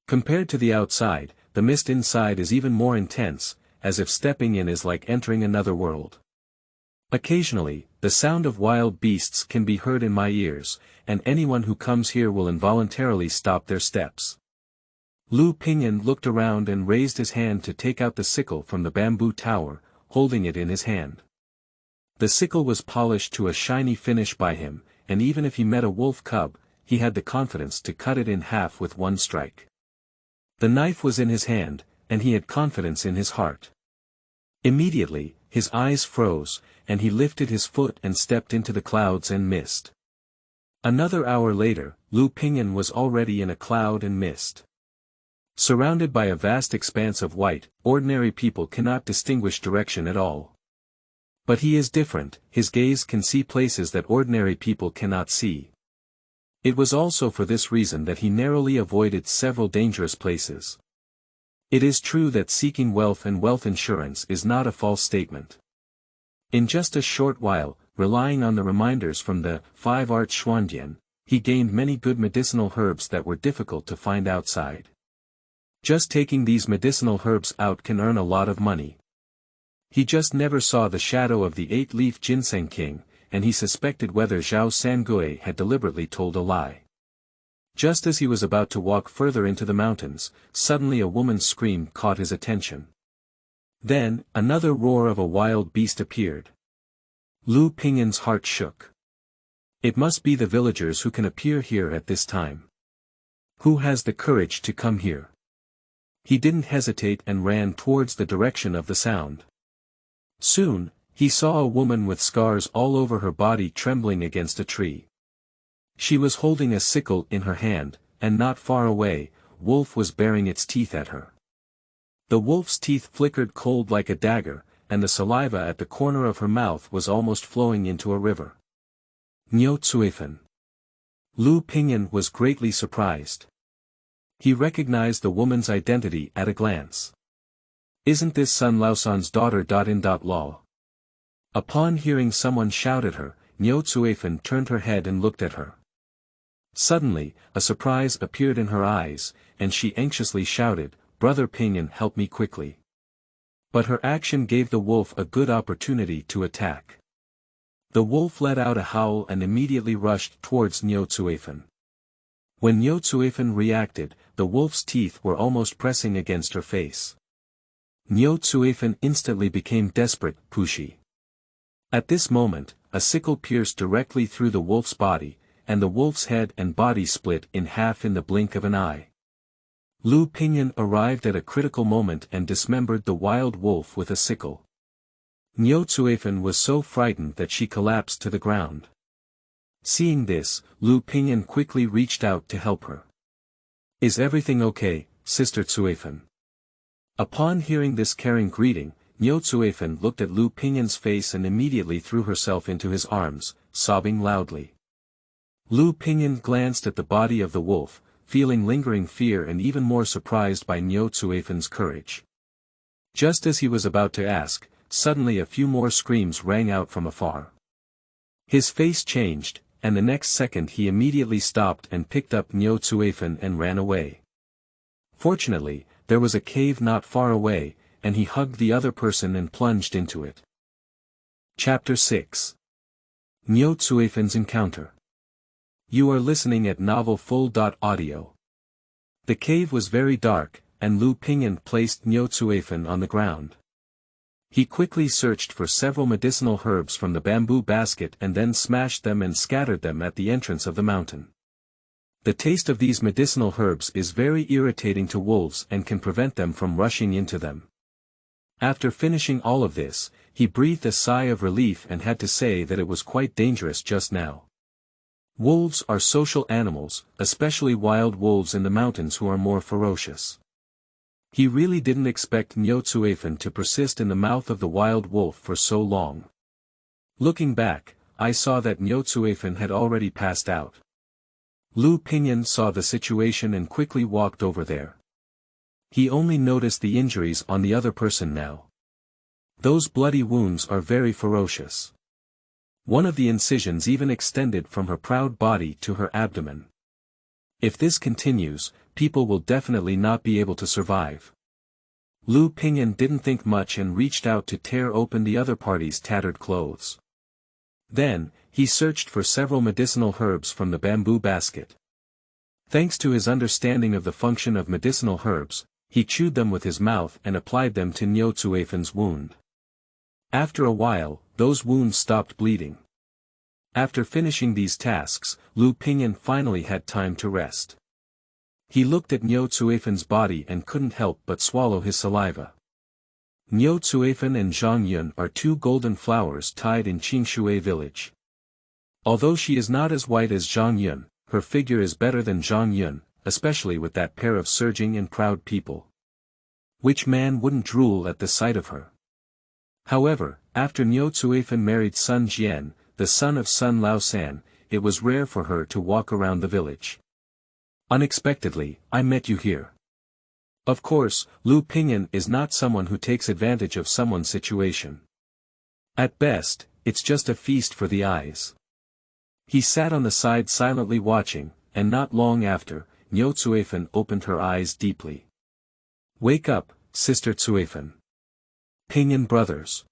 Compared to the outside, the mist inside is even more intense, as if stepping in is like entering another world. Occasionally, the sound of wild beasts can be heard in my ears, and anyone who comes here will involuntarily stop their steps. Liu Ping'an looked around and raised his hand to take out the sickle from the bamboo tower, holding it in his hand. The sickle was polished to a shiny finish by him, and even if he met a wolf cub, he had the confidence to cut it in half with one strike. The knife was in his hand, and he had confidence in his heart. Immediately, his eyes froze, and he lifted his foot and stepped into the clouds and mist. Another hour later, Liu Ping'an was already in a cloud and mist. Surrounded by a vast expanse of white, ordinary people cannot distinguish direction at all. But he is different, his gaze can see places that ordinary people cannot see. It was also for this reason that he narrowly avoided several dangerous places. It is true that seeking wealth and wealth insurance is not a false statement. In just a short while, relying on the reminders from the 5 art Xuandian, he gained many good medicinal herbs that were difficult to find outside. Just taking these medicinal herbs out can earn a lot of money. He just never saw the shadow of the 8-leaf Ginseng king, and he suspected whether Zhao Sangui had deliberately told a lie. Just as he was about to walk further into the mountains, suddenly a woman's scream caught his attention. Then, another roar of a wild beast appeared. Liu Ping'an's heart shook. It must be the villagers who can appear here at this time. Who has the courage to come here? He didn't hesitate and ran towards the direction of the sound. Soon, he saw a woman with scars all over her body trembling against a tree. She was holding a sickle in her hand, and not far away, wolf was baring its teeth at her. The wolf's teeth flickered cold like a dagger, and the saliva at the corner of her mouth was almost flowing into a river. Cuifen. Liu Ping'an was greatly surprised. He recognized the woman's identity at a glance. Isn't this Sun Laosan's daughter? Law. Upon hearing someone shout at her, Cuifen turned her head and looked at her. Suddenly, a surprise appeared in her eyes, and she anxiously shouted, "Brother Ping'an, help me quickly." But her action gave the wolf a good opportunity to attack. The wolf let out a howl and immediately rushed towards Cuifen. When Cuifen reacted, the wolf's teeth were almost pressing against her face. Cuifen instantly became desperate, pushy. At this moment, a sickle pierced directly through the wolf's body, and the wolf's head and body split in half in the blink of an eye. Liu Ping'an arrived at a critical moment and dismembered the wild wolf with a sickle. Cuifen was so frightened that she collapsed to the ground. Seeing this, Liu Ping'an quickly reached out to help her. "Is everything okay, Sister Cuifen?" Upon hearing this caring greeting, Cuifen looked at Liu Ping'an's face and immediately threw herself into his arms, sobbing loudly. Liu Ping'an glanced at the body of the wolf, feeling lingering fear and even more surprised by Cuifen's courage. Just as he was about to ask, suddenly a few more screams rang out from afar. His face changed, and the next second he immediately stopped and picked up Cuifen and ran away. Fortunately, there was a cave not far away, and he hugged the other person and plunged into it. Chapter 6. Cuifen's Encounter. You are listening at Novel Full.audio. The cave was very dark, and Liu Ping'an placed Cuifen on the ground. He quickly searched for several medicinal herbs from the bamboo basket and then smashed them and scattered them at the entrance of the mountain. The taste of these medicinal herbs is very irritating to wolves and can prevent them from rushing into them. After finishing all of this, he breathed a sigh of relief and had to say that it was quite dangerous just now. Wolves are social animals, especially wild wolves in the mountains who are more ferocious. He really didn't expect Cuifen to persist in the mouth of the wild wolf for so long. Looking back, I saw that Cuifen had already passed out. Liu Ping'an saw the situation and quickly walked over there. He only noticed the injuries on the other person now. Those bloody wounds are very ferocious. One of the incisions even extended from her proud body to her abdomen. If this continues, people will definitely not be able to survive. Liu Ping'an didn't think much and reached out to tear open the other party's tattered clothes. Then, he searched for several medicinal herbs from the bamboo basket. Thanks to his understanding of the function of medicinal herbs, he chewed them with his mouth and applied them to Cuifen's wound. After a while, those wounds stopped bleeding. After finishing these tasks, Liu Ping'an finally had time to rest. He looked at Cuifen's body and couldn't help but swallow his saliva. Cuifen and Zhang Yun are two golden flowers tied in Qingshui Village. Although she is not as white as Zhang Yun, her figure is better than Zhang Yun, especially with that pair of surging and proud people. Which man wouldn't drool at the sight of her? However, after Cuifen married Sun Jian, the son of Sun Laosan, it was rare for her to walk around the village. Unexpectedly, I met you here. Of course, Liu Ping'an is not someone who takes advantage of someone's situation. At best, it's just a feast for the eyes. He sat on the side silently watching, and not long after, Cuifen opened her eyes deeply. Wake up, Sister Cuifen. Ping'an brothers.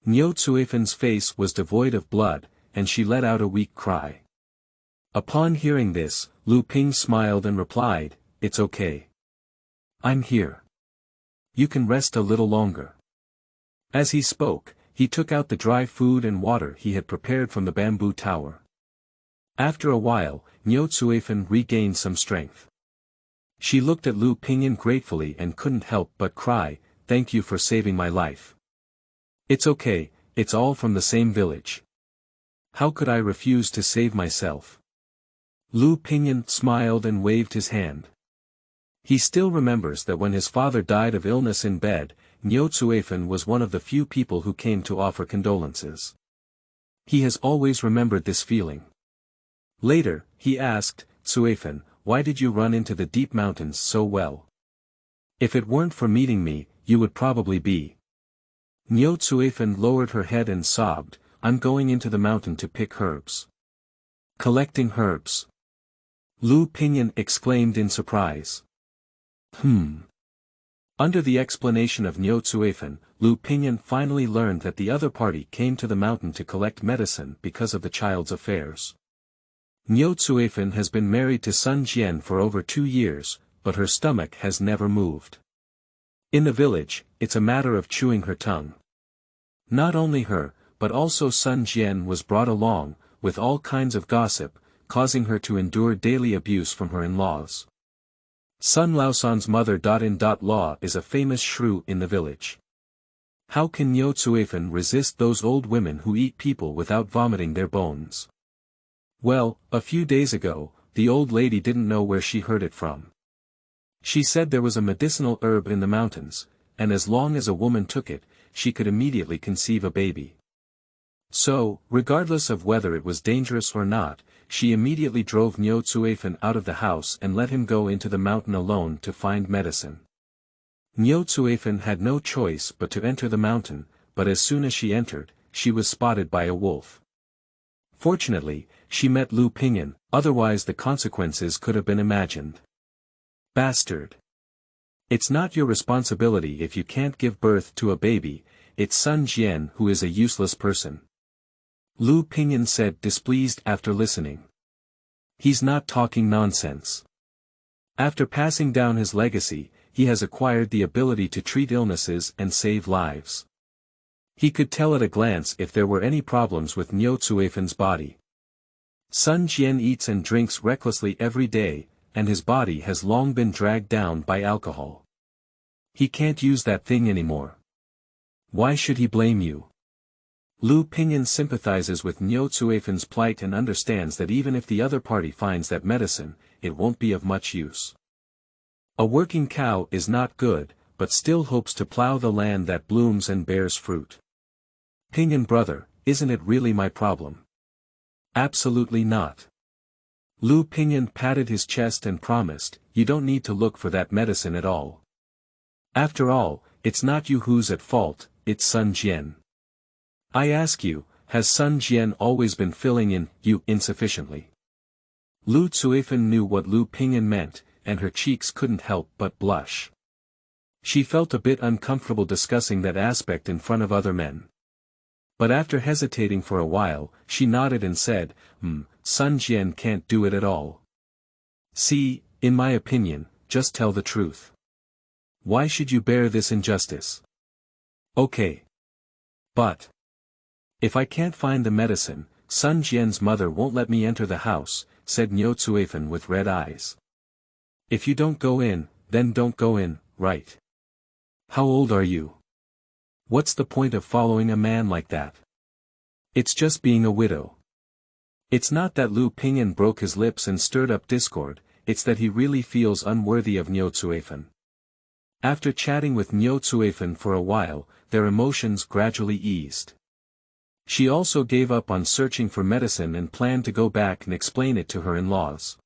Cuifen's face was devoid of blood, and she let out a weak cry. Upon hearing this, Liu Ping smiled and replied, "It's okay. I'm here. You can rest a little longer." As he spoke, he took out the dry food and water he had prepared from the bamboo tower. After a while, Cuifen regained some strength. She looked at Liu Ping'an gratefully and couldn't help but cry, "Thank you for saving my life." "It's okay, it's all from the same village. How could I refuse to save myself?" Liu Ping'an smiled and waved his hand. He still remembers that when his father died of illness in bed, Cuifen was one of the few people who came to offer condolences. He has always remembered this feeling. Later, he asked, "Cuifen, why did you run into the deep mountains so well? If it weren't for meeting me, you would probably be." Cuifen lowered her head and sobbed, "I'm going into the mountain to pick herbs." "Collecting herbs?" Liu Ping'an exclaimed in surprise. Under the explanation of Cuifen, Liu Ping'an finally learned that the other party came to the mountain to collect medicine because of the child's affairs. Cuifen has been married to Sun Jian for over 2 years, but her stomach has never moved. In the village, it's a matter of chewing her tongue. Not only her, but also Sun Jian was brought along, with all kinds of gossip, causing her to endure daily abuse from her in-laws. Sun Laosan's mother-in-law is a famous shrew in the village. How can Liu Cuifen resist those old women who eat people without vomiting their bones? Well, a few days ago, the old lady didn't know where she heard it from. She said there was a medicinal herb in the mountains, and as long as a woman took it, she could immediately conceive a baby. So, regardless of whether it was dangerous or not, she immediately drove Liu Cuifen out of the house and let him go into the mountain alone to find medicine. Liu Cuifen had no choice but to enter the mountain, but as soon as she entered, she was spotted by a wolf. Fortunately, she met Liu Ping'an, otherwise the consequences could have been imagined. Bastard! It's not your responsibility if you can't give birth to a baby, it's Sun Jian who is a useless person. Liu Ping'an said, displeased after listening. He's not talking nonsense. After passing down his legacy, he has acquired the ability to treat illnesses and save lives. He could tell at a glance if there were any problems with Liu Cuifen's body. Sun Jian eats and drinks recklessly every day, and his body has long been dragged down by alcohol. He can't use that thing anymore. Why should he blame you? Liu Ping'an sympathizes with Liu Cuifen's plight and understands that even if the other party finds that medicine, it won't be of much use. A working cow is not good, but still hopes to plow the land that blooms and bears fruit. Ping'an brother, isn't it really my problem? Absolutely not. Liu Ping'an patted his chest and promised, you don't need to look for that medicine at all. After all, it's not you who's at fault, it's Sun Jian. I ask you, has Sun Jian always been filling in you insufficiently? Liu Cuifen knew what Liu Ping'an meant, and her cheeks couldn't help but blush. She felt a bit uncomfortable discussing that aspect in front of other men. But after hesitating for a while, she nodded and said, Sun Jian can't do it at all. See, in my opinion, just tell the truth. Why should you bear this injustice? Okay. But if I can't find the medicine, Sun Jian's mother won't let me enter the house, said Liu Cuifen with red eyes. If you don't go in, then don't go in, right? How old are you? What's the point of following a man like that? It's just being a widow. It's not that Liu Ping'an broke his lips and stirred up discord, it's that he really feels unworthy of Liu Cuifen. After chatting with Liu Cuifen for a while, their emotions gradually eased. She also gave up on searching for medicine and planned to go back and explain it to her in-laws.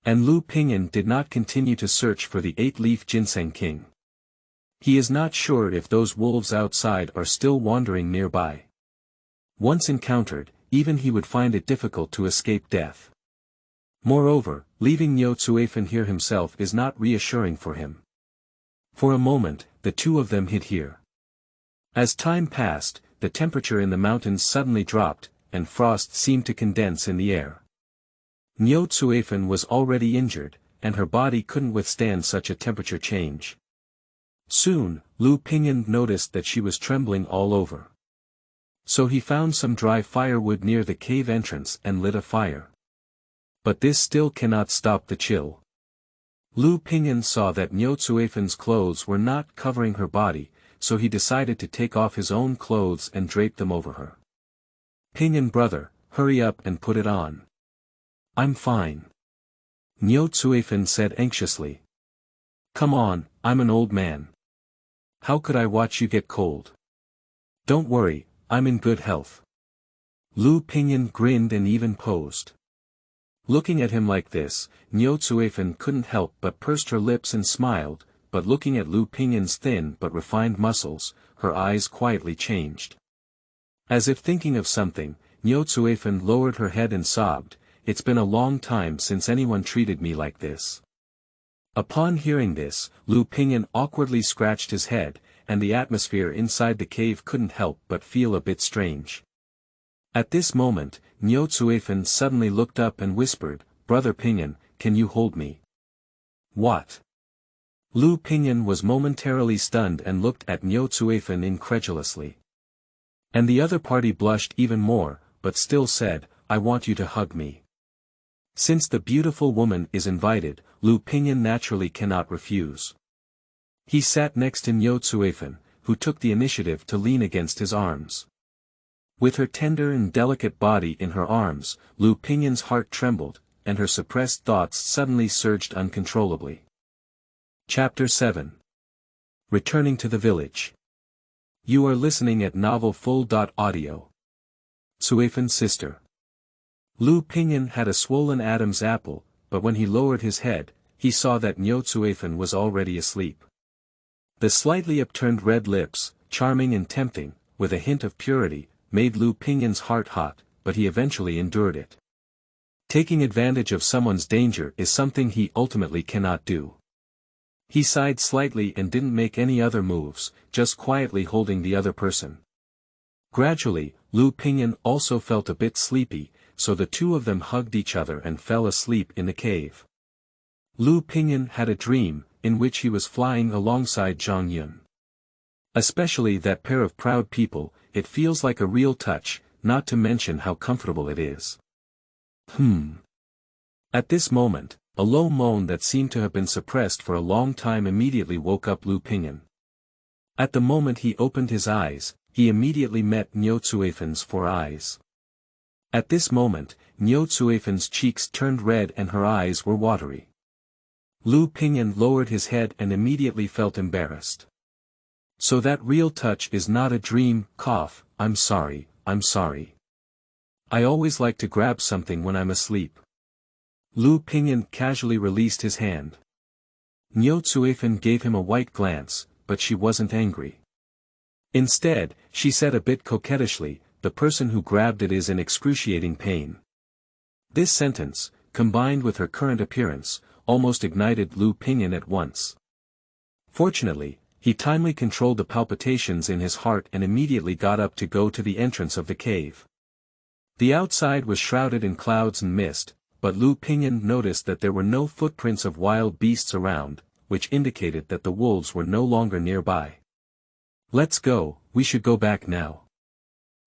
And Liu Ping'an did not continue to search for the 8-leaf ginseng king. He is not sure if those wolves outside are still wandering nearby. Once encountered, even he would find it difficult to escape death. Moreover, leaving Liu Cuifen here himself is not reassuring for him. For a moment, the two of them hid here. As time passed, the temperature in the mountains suddenly dropped, and frost seemed to condense in the air. Liu Cuifen was already injured, and her body couldn't withstand such a temperature change. Soon, Liu Ping'an noticed that she was trembling all over. So he found some dry firewood near the cave entrance and lit a fire. But this still cannot stop the chill. Liu Ping'an saw that Liu Cuifen's clothes were not covering her body, so he decided to take off his own clothes and drape them over her. Ping'an brother, hurry up and put it on. I'm fine. Liu Cuifen said anxiously. Come on, I'm an old man. How could I watch you get cold? Don't worry, I'm in good health. Liu Ping'an grinned and even posed. Looking at him like this, Liu Cuifen couldn't help but pursed her lips and smiled, but looking at Liu Ping'an's thin but refined muscles, her eyes quietly changed. As if thinking of something, Liu Cuifen lowered her head and sobbed, it's been a long time since anyone treated me like this. Upon hearing this, Liu Ping'an awkwardly scratched his head, and the atmosphere inside the cave couldn't help but feel a bit strange. At this moment, Liu Cuifen suddenly looked up and whispered, Brother Ping'an, can you hold me? What? Liu Ping'an was momentarily stunned and looked at Liu Cuifen incredulously. And the other party blushed even more, but still said, I want you to hug me. Since the beautiful woman is invited, Liu Ping'an naturally cannot refuse. He sat next to Cuifen, who took the initiative to lean against his arms. With her tender and delicate body in her arms, Liu Ping'an's heart trembled, and her suppressed thoughts suddenly surged uncontrollably. Chapter 7. Returning to the village. You are listening at Novel Full.audio. Cuifen's sister. Liu Ping'an had a swollen Adam's apple, but when he lowered his head, he saw that Cuifen was already asleep. The slightly upturned red lips, charming and tempting, with a hint of purity, made Liu Ping'an's heart hot, but he eventually endured it. Taking advantage of someone's danger is something he ultimately cannot do. He sighed slightly and didn't make any other moves, just quietly holding the other person. Gradually, Liu Ping'an also felt a bit sleepy, so the two of them hugged each other and fell asleep in the cave. Liu Ping'an had a dream, in which he was flying alongside Zhang Yun. Especially that pair of proud people, it feels like a real touch, not to mention how comfortable it is. At this moment, a low moan that seemed to have been suppressed for a long time immediately woke up Liu Ping'an. At the moment he opened his eyes, he immediately met Cuifen's 4 eyes. At this moment, Cuifen's cheeks turned red and her eyes were watery. Liu Ping'an lowered his head and immediately felt embarrassed. So that real touch is not a dream, cough, I'm sorry. I always like to grab something when I'm asleep. Liu Ping'an casually released his hand. Cuifen gave him a white glance, but she wasn't angry. Instead, she said a bit coquettishly, the person who grabbed it is in excruciating pain. This sentence, combined with her current appearance, almost ignited Liu Ping'an at once. Fortunately, he timely controlled the palpitations in his heart and immediately got up to go to the entrance of the cave. The outside was shrouded in clouds and mist, but Liu Ping'an noticed that there were no footprints of wild beasts around, which indicated that the wolves were no longer nearby. Let's go, we should go back now.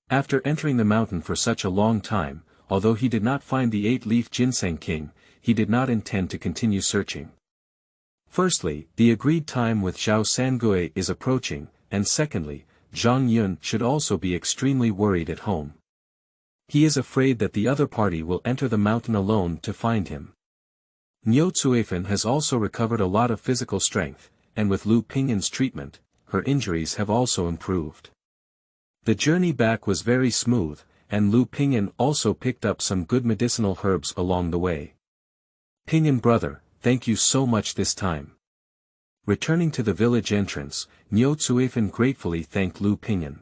After entering the mountain for such a long time, although he did not find the 8-leaf ginseng king, he did not intend to continue searching. Firstly, the agreed time with Zhao Sangui is approaching, and secondly, Zhang Yun should also be extremely worried at home. He is afraid that the other party will enter the mountain alone to find him. Cuifen has also recovered a lot of physical strength, and with Liu Ping'an's treatment, her injuries have also improved. The journey back was very smooth, and Liu Ping'an also picked up some good medicinal herbs along the way. Ping'an brother, thank you so much this time. Returning to the village entrance, Cuifen gratefully thanked Liu Ping'an.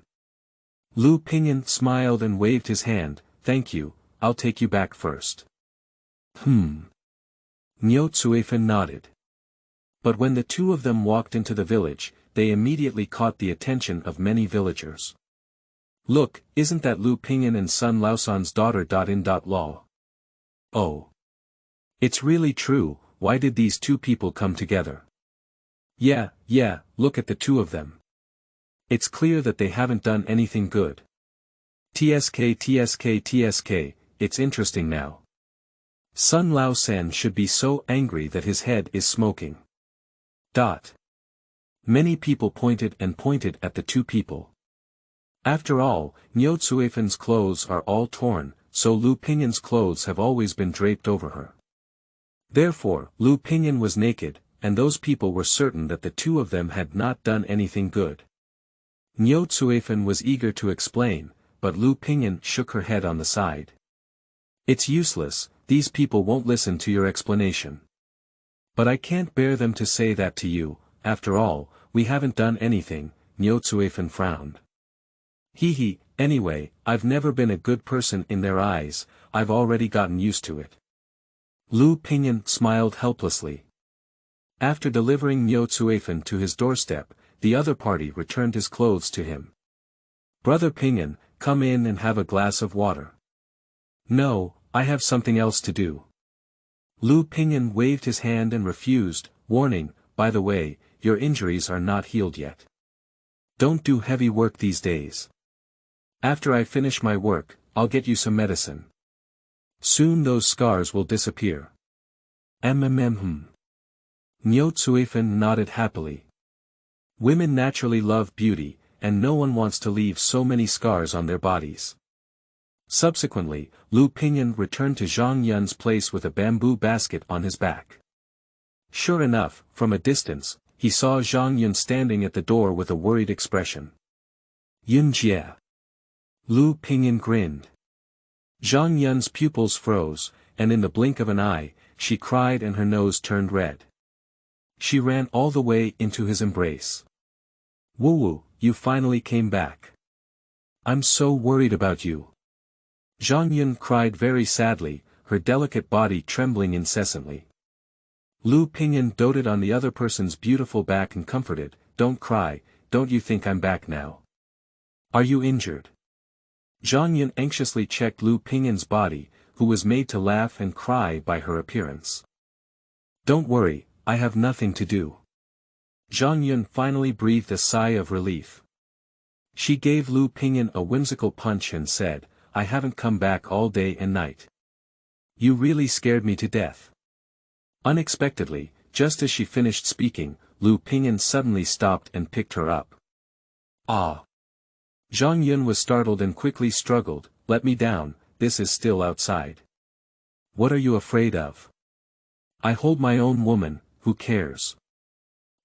Liu Ping'an smiled and waved his hand, thank you, I'll take you back first. Cuifen nodded. But when the two of them walked into the village, they immediately caught the attention of many villagers. Look, isn't that Liu Ping'an and Sun Laosan's daughter? Law. Oh. It's really true, why did these two people come together? Yeah, look at the two of them. It's clear that they haven't done anything good. TSK, it's interesting now. Sun Laosan should be so angry that his head is smoking. Many people pointed at the two people. After all, Cuifen's clothes are all torn, so Liu Ping'an's clothes have always been draped over her. Therefore, Liu Ping'an was naked, and those people were certain that the two of them had not done anything good. Cuifen was eager to explain, but Liu Ping'an shook her head on the side. It's useless, these people won't listen to your explanation. But I can't bear them to say that to you, after all, we haven't done anything, Cuifen frowned. Anyway, I've never been a good person in their eyes, I've already gotten used to it. Liu Ping'an smiled helplessly. After delivering Cuifen to his doorstep, the other party returned his clothes to him. Brother Ping'an, come in and have a glass of water. No, I have something else to do. Liu Ping'an waved his hand and refused, warning, by the way, your injuries are not healed yet. Don't do heavy work these days. After I finish my work, I'll get you some medicine. Soon those scars will disappear. Niu Cuifen nodded happily. Women naturally love beauty, and no one wants to leave so many scars on their bodies. Subsequently, Liu Ping'an returned to Zhang Yun's place with a bamboo basket on his back. Sure enough, from a distance, he saw Zhang Yun standing at the door with a worried expression. Yunjie. Liu Ping'an grinned. Zhang Yun's pupils froze, and in the blink of an eye, she cried and her nose turned red. She ran all the way into his embrace. Wu, you finally came back. I'm so worried about you. Zhang Yun cried very sadly, her delicate body trembling incessantly. Liu Ping'an doted on the other person's beautiful back and comforted, don't cry, don't you think I'm back now? Are you injured? Zhang Yun anxiously checked Liu Ping'an's body, who was made to laugh and cry by her appearance. Don't worry, I have nothing to do. Zhang Yun finally breathed a sigh of relief. She gave Liu Ping'an a whimsical punch and said, I haven't come back all day and night. You really scared me to death. Unexpectedly, just as she finished speaking, Liu Ping'an suddenly stopped and picked her up. Ah! Zhang Yun was startled and quickly struggled, let me down, this is still outside. What are you afraid of? I hold my own woman, who cares?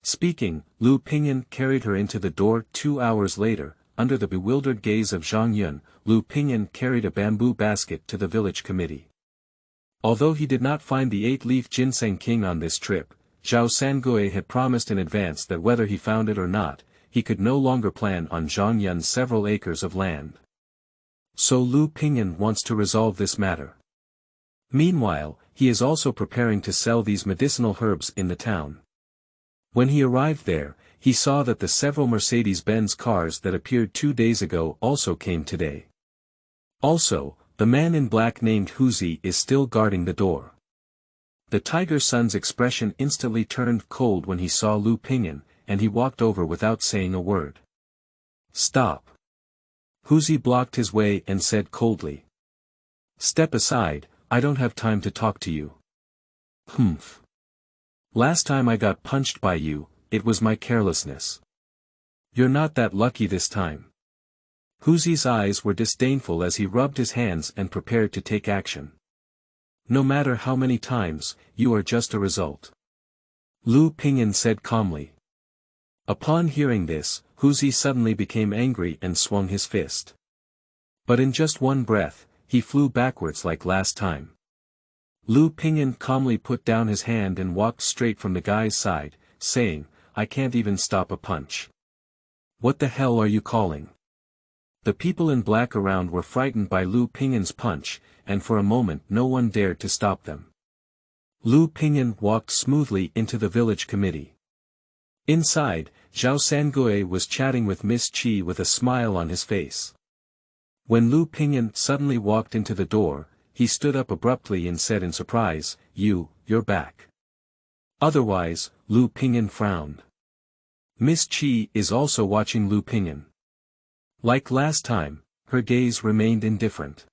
Speaking, Liu Ping'an carried her into the door. 2 hours later, under the bewildered gaze of Zhang Yun, Liu Ping'an carried a bamboo basket to the village committee. Although he did not find the 8-leaf ginseng king on this trip, Zhao Sangui had promised in advance that whether he found it or not, he could no longer plan on Zhang Yun's several acres of land. So Liu Ping'an wants to resolve this matter. Meanwhile, he is also preparing to sell these medicinal herbs in the town. When he arrived there, he saw that the several Mercedes-Benz cars that appeared 2 days ago also came today. Also, the man in black named Huzi is still guarding the door. The tiger son's expression instantly turned cold when he saw Liu Ping'an, and he walked over without saying a word. Stop. Huzi blocked his way and said coldly. Step aside, I don't have time to talk to you. Humph. Last time I got punched by you, it was my carelessness. You're not that lucky this time. Huzi's eyes were disdainful as he rubbed his hands and prepared to take action. No matter how many times, you are just a result. Liu Ping'an said calmly. Upon hearing this, Huzi suddenly became angry and swung his fist. But in just one breath, he flew backwards like last time. Liu Ping'an calmly put down his hand and walked straight from the guy's side, saying, I can't even stop a punch. What the hell are you calling? The people in black around were frightened by Liu Ping'an's punch, and for a moment no one dared to stop them. Liu Ping'an walked smoothly into the village committee. Inside, Zhao Sangui was chatting with Miss Qi with a smile on his face. When Liu Ping'an suddenly walked into the door, he stood up abruptly and said in surprise, You're back. Otherwise, Liu Ping'an frowned. Miss Qi is also watching Liu Ping'an. Like last time, her gaze remained indifferent.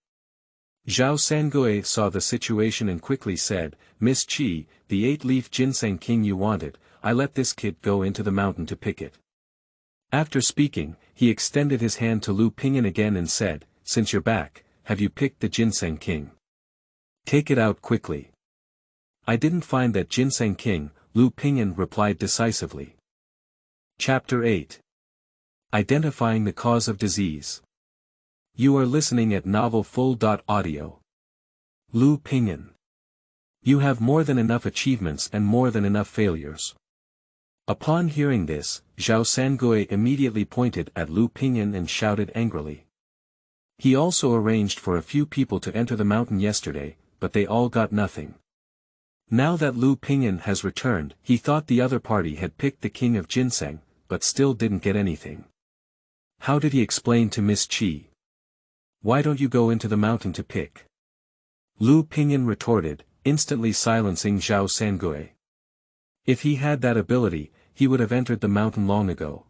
Zhao Sangui saw the situation and quickly said, Miss Qi, the 8-leaf ginseng king you wanted, I let this kid go into the mountain to pick it. After speaking, he extended his hand to Liu Ping'an again and said, Since you're back, have you picked the ginseng king? Take it out quickly. I didn't find that ginseng king, Liu Ping'an replied decisively. Chapter 8. Identifying the cause of disease. You are listening at novelfull.audio. Liu Ping'an. You have more than enough achievements and more than enough failures. Upon hearing this, Zhao Sangui immediately pointed at Liu Ping'an and shouted angrily. He also arranged for a few people to enter the mountain yesterday, but they all got nothing. Now that Liu Ping'an has returned, he thought the other party had picked the king of ginseng, but still didn't get anything. How did he explain to Miss Qi? Why don't you go into the mountain to pick? Liu Ping'an retorted, instantly silencing Zhao Sangui. If he had that ability, he would have entered the mountain long ago.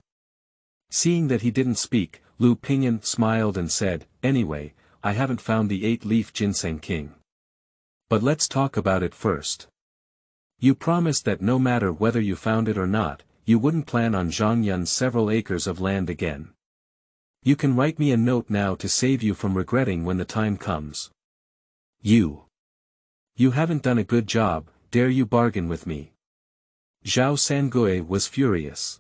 Seeing that he didn't speak, Liu Ping'an smiled and said, "Anyway, I haven't found the 8-leaf ginseng king. But let's talk about it first. You promised that no matter whether you found it or not, you wouldn't plan on Zhongyun's several acres of land again. You can write me a note now to save you from regretting when the time comes. You haven't done a good job, dare you bargain with me?" Zhao Sangui was furious.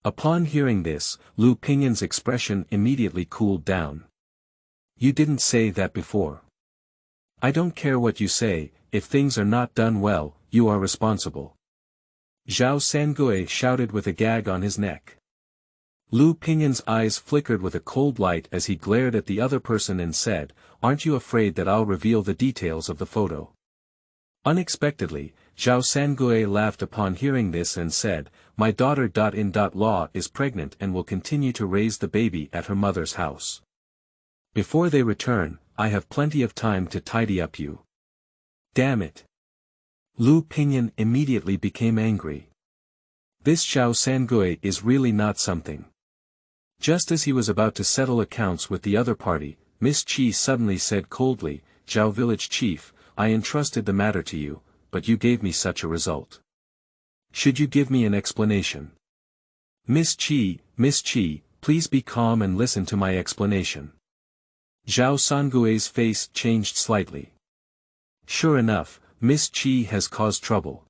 Upon hearing this, Liu Ping'an's expression immediately cooled down. "You didn't say that before. I don't care what you say, if things are not done well, you are responsible." Zhao Sangui shouted with a gag on his neck. Liu Ping'an's eyes flickered with a cold light as he glared at the other person and said, "Aren't you afraid that I'll reveal the details of the photo?" Unexpectedly, Zhao Sangui laughed upon hearing this and said, "My daughter-in-law is pregnant and will continue to raise the baby at her mother's house. Before they return, I have plenty of time to tidy up you." Damn it! Liu Ping'an immediately became angry. This Zhao Sangui is really not something. Just as he was about to settle accounts with the other party, Miss Qi suddenly said coldly, "Zhao Village Chief, I entrusted the matter to you, but you gave me such a result. Should you give me an explanation?" Miss Qi, please be calm and listen to my explanation." Zhao Sangui's face changed slightly. Sure enough, Miss Qi has caused trouble.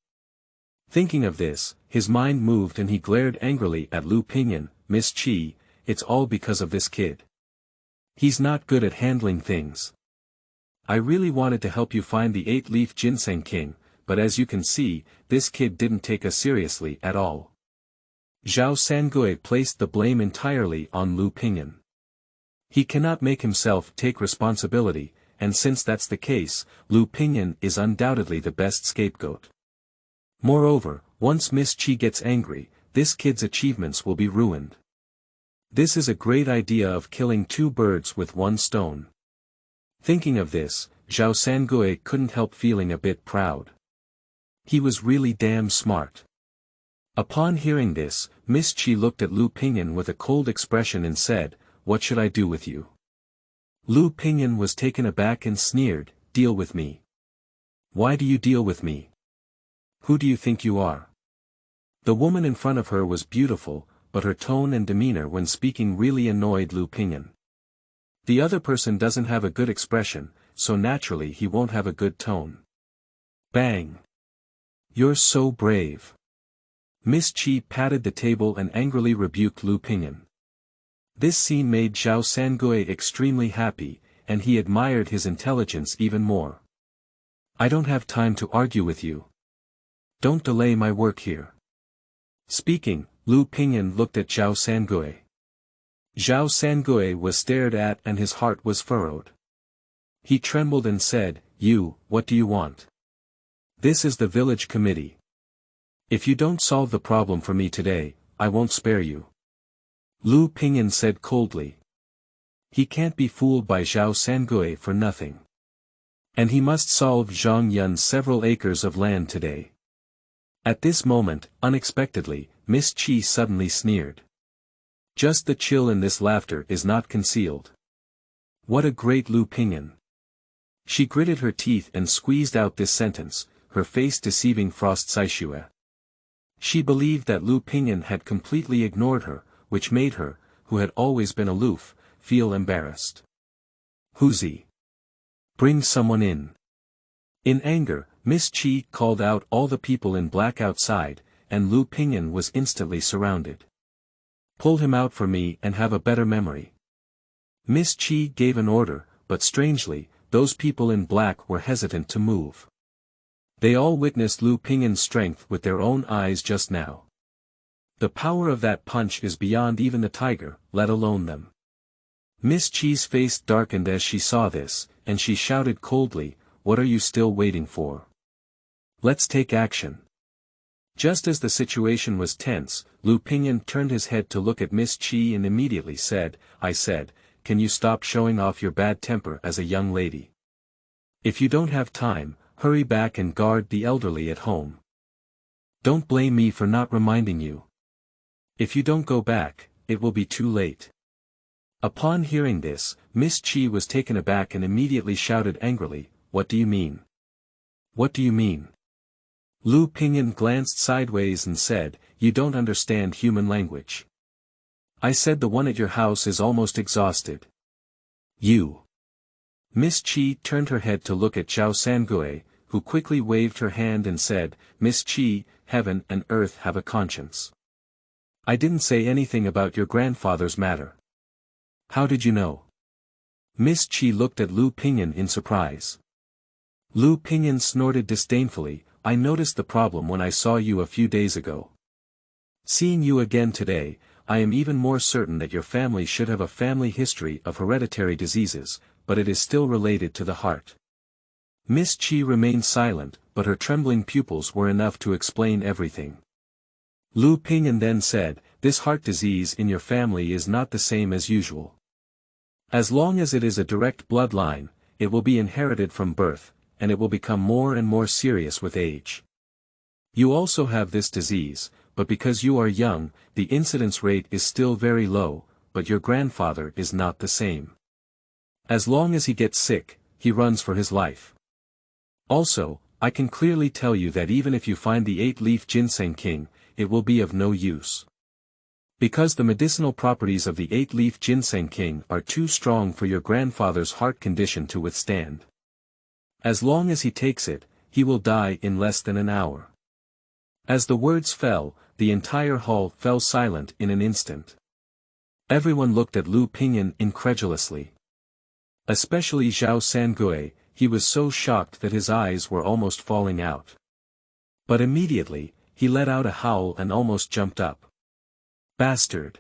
Thinking of this, his mind moved and he glared angrily at Liu Ping'an. "Miss Qi, it's all because of this kid. He's not good at handling things. I really wanted to help you find the 8-leaf ginseng king, but as you can see, this kid didn't take us seriously at all." Zhao Sangui placed the blame entirely on Liu Ping'an. He cannot make himself take responsibility, and since that's the case, Liu Ping'an is undoubtedly the best scapegoat. Moreover, once Miss Qi gets angry, this kid's achievements will be ruined. This is a great idea of killing two birds with one stone. Thinking of this, Zhao Sangui couldn't help feeling a bit proud. He was really damn smart. Upon hearing this, Miss Qi looked at Liu Ping'an with a cold expression and said, "What should I do with you?" Liu Ping'an was taken aback and sneered, "Deal with me? Why do you deal with me? Who do you think you are?" The woman in front of her was beautiful, but her tone and demeanor when speaking really annoyed Liu Ping'an. The other person doesn't have a good expression, so naturally he won't have a good tone. Bang! "You're so brave." Miss Qi patted the table and angrily rebuked Liu Ping'an. This scene made Zhao Sangui extremely happy, and he admired his intelligence even more. "I don't have time to argue with you. Don't delay my work here." Speaking, Liu Ping'an looked at Zhao Sangui. Zhao Sangui was stared at and his heart was furrowed. He trembled and said, What do you want?" "This is the village committee. If you don't solve the problem for me today, I won't spare you." Liu Ping'an said coldly. He can't be fooled by Zhao Sangui for nothing. And he must solve Zhongyun's several acres of land today. At this moment, unexpectedly, Miss Qi suddenly sneered. Just the chill in this laughter is not concealed. What a great Liu Ping'an. She gritted her teeth and squeezed out this sentence, her face deceiving Frost Saishue. She believed that Liu Ping'an had completely ignored her, which made her, who had always been aloof, feel embarrassed. "Who's he? Bring someone in." In anger, Miss Qi called out all the people in black outside, and Liu Ping'an was instantly surrounded. "Pull him out for me and have a better memory." Miss Qi gave an order, but strangely, those people in black were hesitant to move. They all witnessed Liu Ping'an's strength with their own eyes just now. The power of that punch is beyond even the tiger, let alone them. Miss Qi's face darkened as she saw this, and she shouted coldly, "What are you still waiting for? Let's take action." Just as the situation was tense, Liu Ping'an turned his head to look at Miss Qi and immediately said, "I said, can you stop showing off your bad temper as a young lady? If you don't have time, hurry back and guard the elderly at home. Don't blame me for not reminding you. If you don't go back, it will be too late. Upon hearing this, Miss Qi was taken aback and immediately shouted angrily, "What do you mean? What do you mean?" Liu Ping'an glanced sideways and said, "You don't understand human language. I said the one at your house is almost exhausted." "You." Miss Qi turned her head to look at Zhao Sangui, who quickly waved her hand and said, "Miss Qi, heaven and earth have a conscience. I didn't say anything about your grandfather's matter." "How did you know?" Miss Qi looked at Liu Ping'an in surprise. Liu Ping'an snorted disdainfully, "I noticed the problem when I saw you a few days ago. Seeing you again today, I am even more certain that your family should have a family history of hereditary diseases, but it is still related to the heart." Miss Qi remained silent, but her trembling pupils were enough to explain everything. Liu Ping'an then said, "This heart disease in your family is not the same as usual. As long as it is a direct bloodline, it will be inherited from birth, and it will become more and more serious with age. You also have this disease, but because you are young, the incidence rate is still very low, but your grandfather is not the same. As long as he gets sick, he runs for his life. Also, I can clearly tell you that even if you find the 8-leaf ginseng king, it will be of no use. Because the medicinal properties of the 8-leaf ginseng king are too strong for your grandfather's heart condition to withstand. As long as he takes it, he will die in less than an hour." As the words fell, the entire hall fell silent in an instant. Everyone looked at Liu Ping'an incredulously. Especially Zhao Sangui, he was so shocked that his eyes were almost falling out. But immediately, he let out a howl and almost jumped up. "Bastard!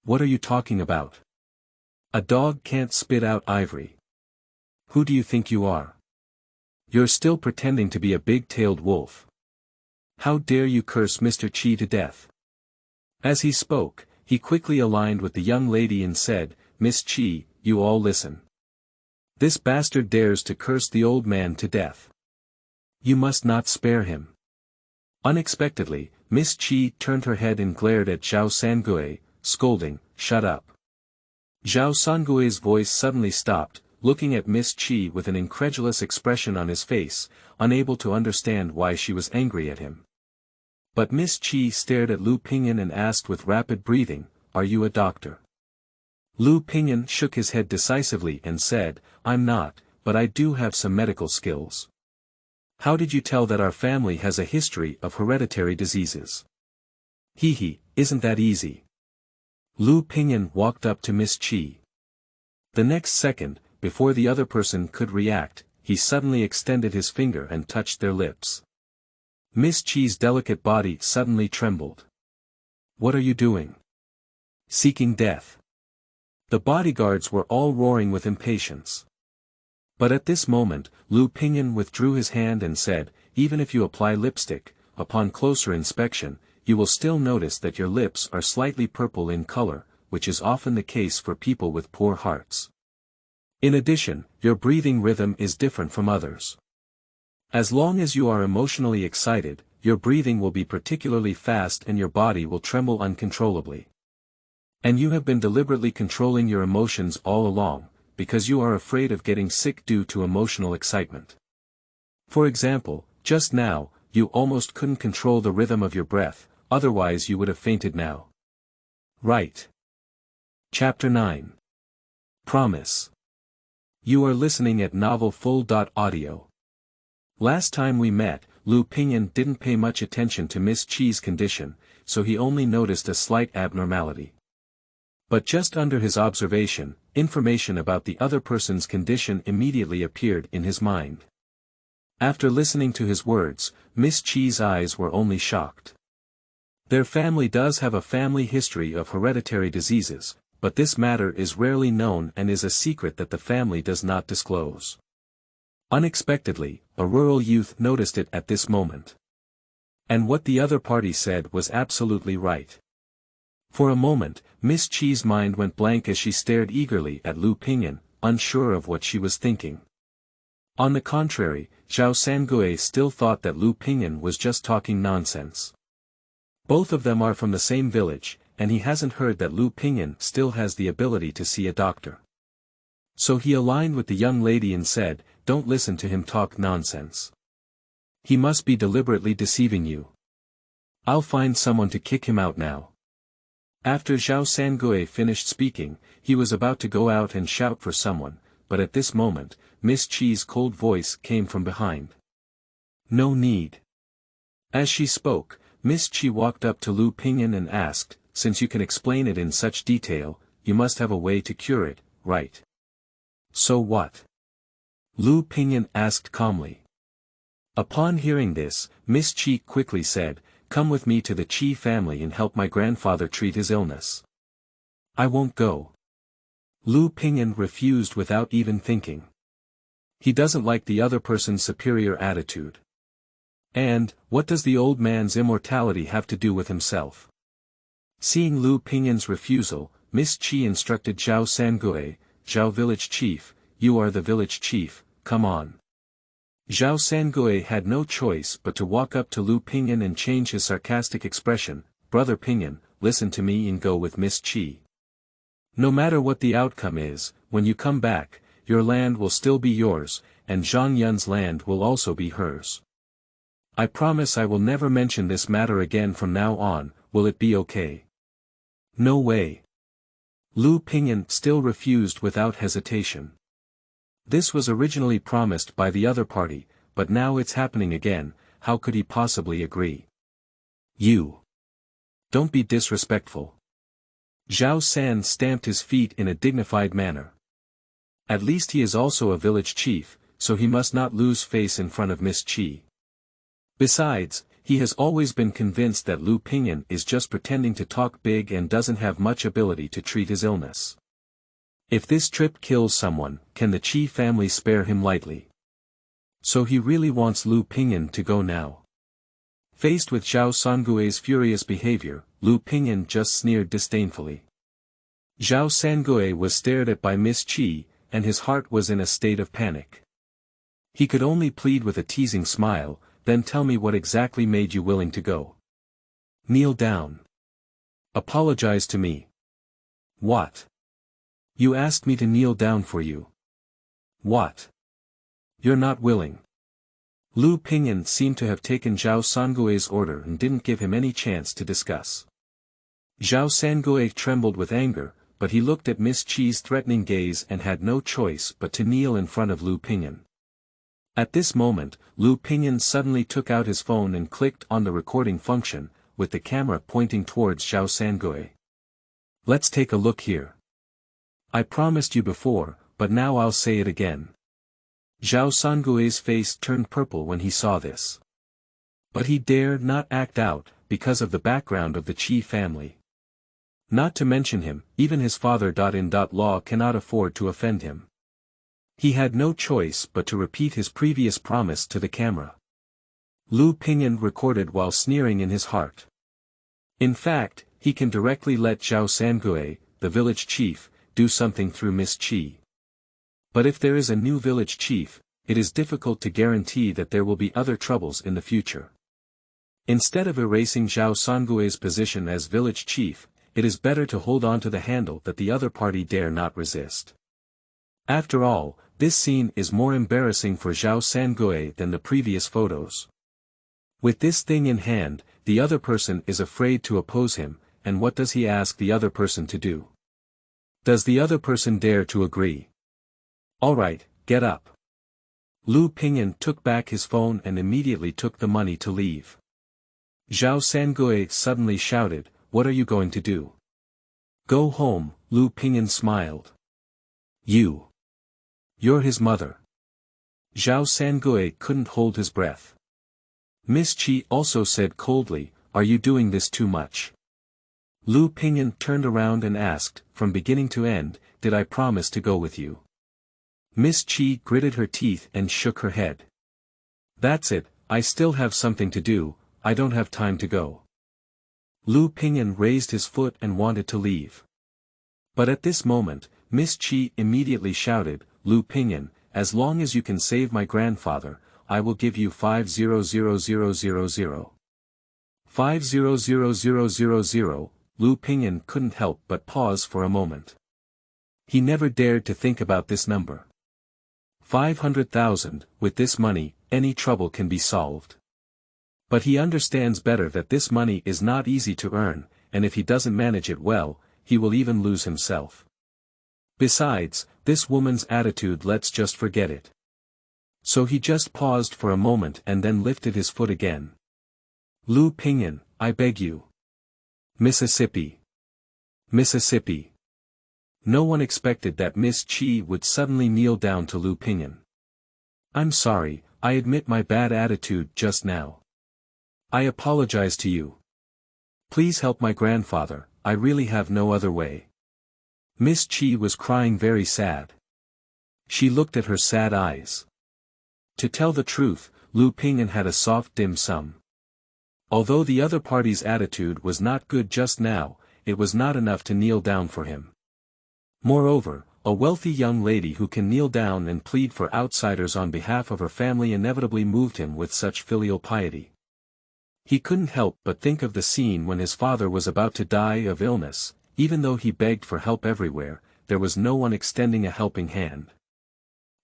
What are you talking about? A dog can't spit out ivory. Who do you think you are? You're still pretending to be a big-tailed wolf. How dare you curse Mr. Qi to death?" As he spoke, he quickly aligned with the young lady and said, "Miss Qi, you all listen. This bastard dares to curse the old man to death. You must not spare him." Unexpectedly, Miss Qi turned her head and glared at Zhao Sangui, scolding, "Shut up." Zhao Sangui's voice suddenly stopped, looking at Miss Qi with an incredulous expression on his face, unable to understand why she was angry at him. But Miss Qi stared at Liu Ping'an and asked with rapid breathing, "Are you a doctor?" Liu Ping'an shook his head decisively and said, "I'm not, but I do have some medical skills." "How did you tell that our family has a history of hereditary diseases?" "Hee, isn't that easy?" Liu Ping'an walked up to Miss Qi. The next second, before the other person could react, he suddenly extended his finger and touched their lips. Miss Qi's delicate body suddenly trembled. "What are you doing?" "Seeking death." The bodyguards were all roaring with impatience. But at this moment, Liu Ping'an withdrew his hand and said, "Even if you apply lipstick, upon closer inspection, you will still notice that your lips are slightly purple in color, which is often the case for people with poor hearts. In addition, your breathing rhythm is different from others. As long as you are emotionally excited, your breathing will be particularly fast and your body will tremble uncontrollably. And you have been deliberately controlling your emotions all along, because you are afraid of getting sick due to emotional excitement. For example, just now, you almost couldn't control the rhythm of your breath, otherwise you would have fainted now. Right. Chapter 9. Promise. You are listening at novelfull.audio. Last time we met, Liu Ping'an didn't pay much attention to Miss Qi's condition, so he only noticed a slight abnormality. But just under his observation, information about the other person's condition immediately appeared in his mind. After listening to his words, Miss Qi's eyes were only shocked. Their family does have a family history of hereditary diseases, but this matter is rarely known and is a secret that the family does not disclose. Unexpectedly, a rural youth noticed it at this moment. And what the other party said was absolutely right. For a moment, Miss Qi's mind went blank as she stared eagerly at Liu Ping'an, unsure of what she was thinking. On the contrary, Zhao Sangui still thought that Liu Ping'an was just talking nonsense. Both of them are from the same village, and he hasn't heard that Liu Ping'an still has the ability to see a doctor. So he aligned with the young lady and said, "Don't listen to him talk nonsense. He must be deliberately deceiving you. I'll find someone to kick him out now." After Zhao Sangui finished speaking, he was about to go out and shout for someone, but at this moment, Miss Qi's cold voice came from behind. "No need." As she spoke, Miss Qi walked up to Liu Ping'an and asked, "Since you can explain it in such detail, you must have a way to cure it, right?" "So what?" Liu Ping'an asked calmly. Upon hearing this, Miss Qi quickly said, "Come with me to the Qi family and help my grandfather treat his illness." "I won't go." Liu Ping'an refused without even thinking. He doesn't like the other person's superior attitude. And, what does the old man's immortality have to do with himself? Seeing Liu Ping'an's refusal, Miss Qi instructed Zhao Sangui, "Zhao village chief, you are the village chief, come on." Zhao Sangui had no choice but to walk up to Liu Ping'an and change his sarcastic expression, "Brother Ping'an, listen to me and go with Miss Qi. No matter what the outcome is, when you come back, your land will still be yours, and Zhang Yun's land will also be hers. I promise I will never mention this matter again from now on, will it be okay?" "No way." Liu Ping'an still refused without hesitation. This was originally promised by the other party, but now it's happening again, how could he possibly agree? "You. Don't be disrespectful." Zhao San stamped his feet in a dignified manner. At least he is also a village chief, so he must not lose face in front of Miss Qi. Besides, he has always been convinced that Liu Ping'an is just pretending to talk big and doesn't have much ability to treat his illness. If this trip kills someone, can the Qi family spare him lightly? So he really wants Liu Ping'an to go now. Faced with Zhao Sangui's furious behavior, Liu Ping'an just sneered disdainfully. Zhao Sangui was stared at by Miss Qi, and his heart was in a state of panic. He could only plead with a teasing smile, "Then tell me what exactly made you willing to go. Kneel down. Apologize to me." "What? You asked me to kneel down for you. What? You're not willing." Liu Ping'an seemed to have taken Zhao Sangui's order and didn't give him any chance to discuss. Zhao Sangui trembled with anger, but he looked at Miss Qi's threatening gaze and had no choice but to kneel in front of Liu Ping'an. At this moment, Liu Ping'an suddenly took out his phone and clicked on the recording function, with the camera pointing towards Zhao Sangui. "Let's take a look here. I promised you before, but now I'll say it again." Zhao Sangui's face turned purple when he saw this. But he dared not act out, because of the background of the Qi family. Not to mention him, even his father.in.law cannot afford to offend him. He had no choice but to repeat his previous promise to the camera. Liu Ping'an recorded while sneering in his heart. In fact, he can directly let Zhao Sangui, the village chief, do something through Miss Qi. But if there is a new village chief, it is difficult to guarantee that there will be other troubles in the future. Instead of erasing Zhao Sangui's position as village chief, it is better to hold on to the handle that the other party dare not resist. After all, this scene is more embarrassing for Zhao Sangui than the previous photos. With this thing in hand, the other person is afraid to oppose him, and what does he ask the other person to do? Does the other person dare to agree? "Alright, get up." Liu Ping'an took back his phone and immediately took the money to leave. Zhao Sangui suddenly shouted, "What are you going to do?" "Go home," Liu Ping'an smiled. You're his mother." Zhao Sangui couldn't hold his breath. Miss Qi also said coldly, "Are you doing this too much?" Liu Ping'an turned around and asked, "From beginning to end, did I promise to go with you?" Miss Qi gritted her teeth and shook her head. "That's it, I still have something to do, I don't have time to go." Liu Ping'an raised his foot and wanted to leave. But at this moment, Miss Qi immediately shouted, "Liu Ping'an, as long as you can save my grandfather, I will give you 500,000. 500,000, Liu Ping'an couldn't help but pause for a moment. He never dared to think about this number. 500,000, with this money, any trouble can be solved. But he understands better that this money is not easy to earn, and if he doesn't manage it well, he will even lose himself. Besides, this woman's attitude, let's just forget it. So he just paused for a moment and then lifted his foot again. Liu Ping'an, I beg you. Mississippi. Mississippi. No one expected that Miss Qi would suddenly kneel down to Liu Ping'an. I'm sorry, I admit my bad attitude just now. I apologize to you. Please help my grandfather, I really have no other way. Miss Qi was crying very sad. She looked at her sad eyes. To tell the truth, Liu Ping'an had a soft dim sum. Although the other party's attitude was not good just now, it was not enough to kneel down for him. Moreover, a wealthy young lady who can kneel down and plead for outsiders on behalf of her family inevitably moved him with such filial piety. He couldn't help but think of the scene when his father was about to die of illness. Even though he begged for help everywhere, there was no one extending a helping hand.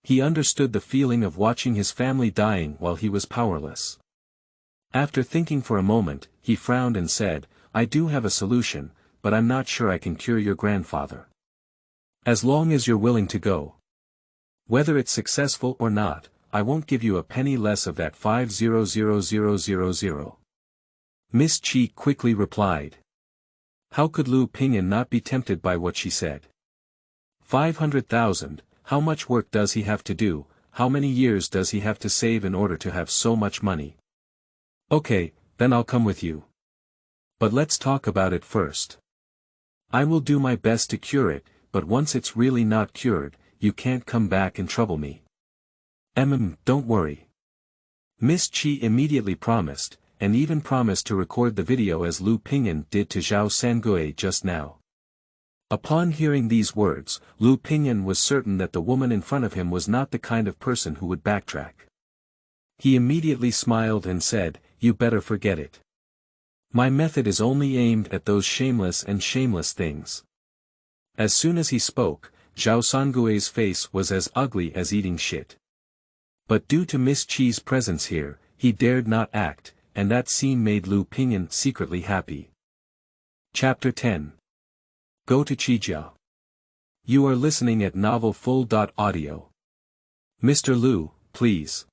He understood the feeling of watching his family dying while he was powerless. After thinking for a moment, he frowned and said, I do have a solution, but I'm not sure I can cure your grandfather. As long as you're willing to go. Whether it's successful or not, I won't give you a penny less of that 500,000. Miss Qi quickly replied. How could Liu Ping'an not be tempted by what she said? 500,000, how much work does he have to do, how many years does he have to save in order to have so much money? Okay, then I'll come with you. But let's talk about it first. I will do my best to cure it, but once it's really not cured, you can't come back and trouble me. Don't worry. Miss Qi immediately promised, and even promised to record the video as Liu Ping'an did to Zhao Sangui just now. Upon hearing these words, Liu Ping'an was certain that the woman in front of him was not the kind of person who would backtrack. He immediately smiled and said, You better forget it. My method is only aimed at those shameless things. As soon as he spoke, Zhao Sangui's face was as ugly as eating shit. But due to Miss Qi's presence here, he dared not act, and that scene made Liu Ping'an secretly happy. Chapter 10. Go to Qijia. You are listening at Novel Full.audio. Mr. Liu, please.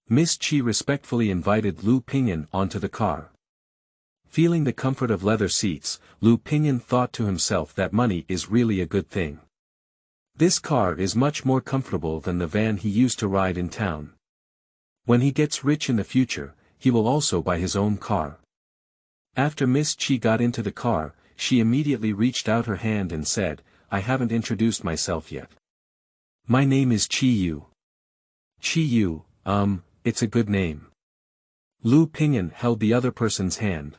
Miss Qi respectfully invited Liu Ping'an onto the car. Feeling the comfort of leather seats, Liu Ping'an thought to himself that money is really a good thing. This car is much more comfortable than the van he used to ride in town. When he gets rich in the future, he will also buy his own car. After Miss Qi got into the car, she immediately reached out her hand and said, I haven't introduced myself yet. My name is Qiyu. Qiyu, it's a good name. Liu Ping'an held the other person's hand.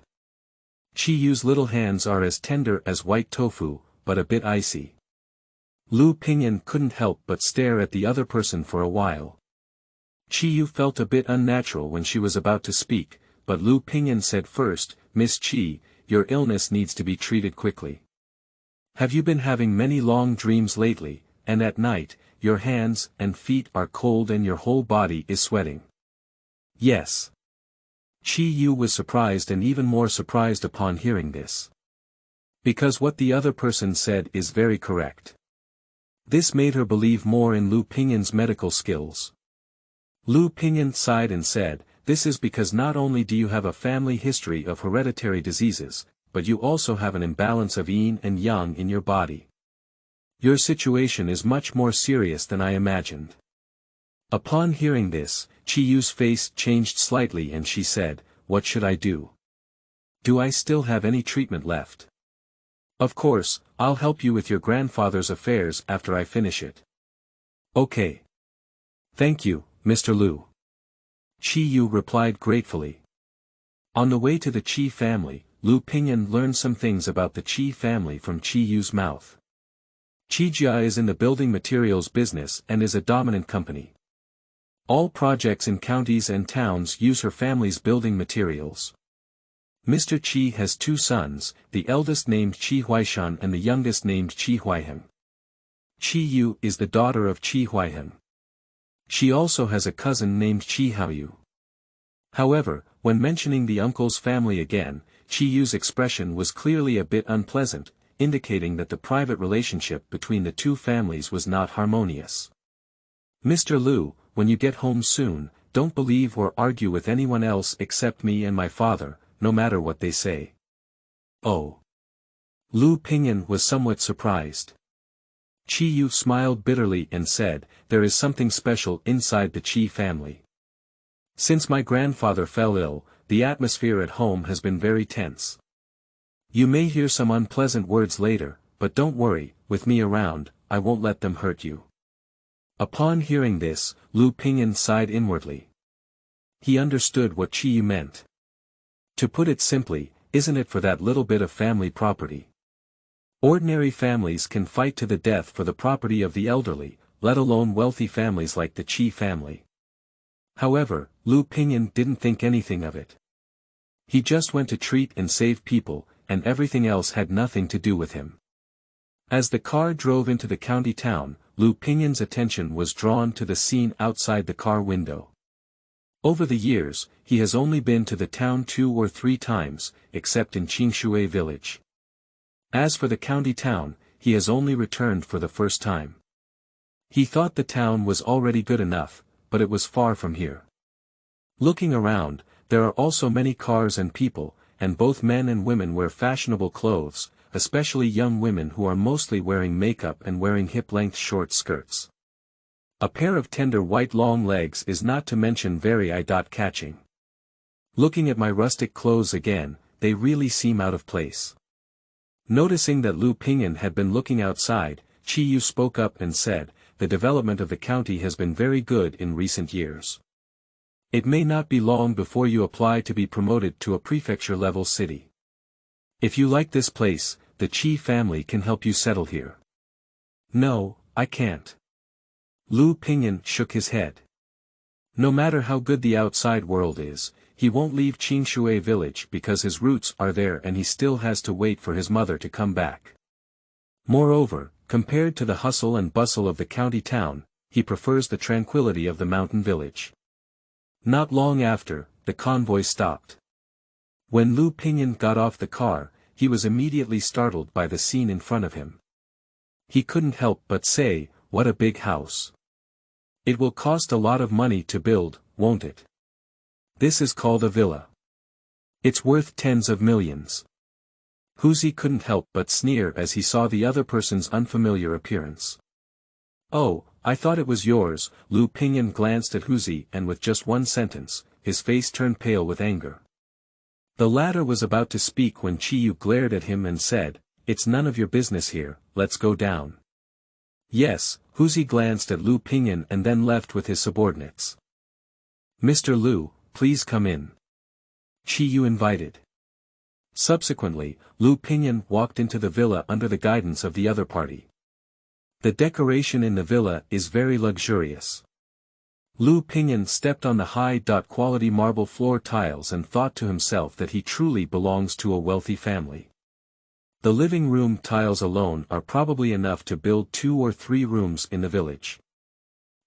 Qiyu's little hands are as tender as white tofu, but a bit icy. Liu Ping'an couldn't help but stare at the other person for a while. Qiyu felt a bit unnatural when she was about to speak, but Liu Ping'an said first, Miss Qi, your illness needs to be treated quickly. Have you been having many long dreams lately, and at night, your hands and feet are cold and your whole body is sweating? Yes. Qiyu was surprised and even more surprised upon hearing this. Because what the other person said is very correct. This made her believe more in Liu Ping'an's medical skills. Liu Ping'an sighed and said, this is because not only do you have a family history of hereditary diseases, but you also have an imbalance of yin and yang in your body. Your situation is much more serious than I imagined. Upon hearing this, Qiyu's face changed slightly and she said, what should I do? Do I still have any treatment left? Of course, I'll help you with your grandfather's affairs after I finish it. Okay. Thank you, Mr. Liu. Qiyu replied gratefully. On the way to the Qi family, Liu Ping'an learned some things about the Qi family from Qiyu's mouth. Qijia is in the building materials business and is a dominant company. All projects in counties and towns use her family's building materials. Mr. Qi has two sons, the eldest named Qi Huaishan and the youngest named Qi Huaihen. Qi Yu is the daughter of Qi Huaihen. She also has a cousin named Qi Haoyu. However, when mentioning the uncle's family again, Qi Yu's expression was clearly a bit unpleasant, indicating that the private relationship between the two families was not harmonious. Mr. Liu, when you get home soon, don't believe or argue with anyone else except me and my father, no matter what they say. Oh. Liu Ping'an was somewhat surprised. Qi Yu smiled bitterly and said, there is something special inside the Qi family. Since my grandfather fell ill, the atmosphere at home has been very tense. You may hear some unpleasant words later, but don't worry, with me around, I won't let them hurt you. Upon hearing this, Liu Ping'an sighed inwardly. He understood what Qi Yu meant. To put it simply, isn't it for that little bit of family property? Ordinary families can fight to the death for the property of the elderly, let alone wealthy families like the Qi family. However, Liu Ping'an didn't think anything of it. He just went to treat and save people, and everything else had nothing to do with him. As the car drove into the county town, Liu Ping'an's attention was drawn to the scene outside the car window. Over the years, he has only been to the town 2 or 3 times, except in Qingshui Village. As for the county town, he has only returned for the first time. He thought the town was already good enough, but it was far from here. Looking around, there are also many cars and people, and both men and women wear fashionable clothes, especially young women who are mostly wearing makeup and wearing hip-length short skirts. A pair of tender white long legs is not to mention very eye-catching. Looking at my rustic clothes again, they really seem out of place. Noticing that Liu Ping'an had been looking outside, Qi Yu spoke up and said, the development of the county has been very good in recent years. It may not be long before you apply to be promoted to a prefecture-level city. If you like this place, the Qi family can help you settle here. No, I can't. Liu Ping'an shook his head. No matter how good the outside world is, he won't leave Qingshui Village because his roots are there and he still has to wait for his mother to come back. Moreover, compared to the hustle and bustle of the county town, he prefers the tranquility of the mountain village. Not long after, the convoy stopped. When Liu Ping'an got off the car, he was immediately startled by the scene in front of him. He couldn't help but say, what a big house. It will cost a lot of money to build, won't it? This is called a villa. It's worth tens of millions. Huzi couldn't help but sneer as he saw the other person's unfamiliar appearance. Oh, I thought it was yours. Liu Ping'an glanced at Huzi and with just one sentence, his face turned pale with anger. The latter was about to speak when Qi Yu glared at him and said, it's none of your business here, let's go down. Yes, Huzi glanced at Liu Ping'an and then left with his subordinates. Mr. Liu, please come in. Qi Yu invited. Subsequently, Liu Ping'an walked into the villa under the guidance of the other party. The decoration in the villa is very luxurious. Liu Ping'an stepped on the high-quality marble floor tiles and thought to himself that he truly belongs to a wealthy family. The living room tiles alone are probably enough to build 2 or 3 rooms in the village.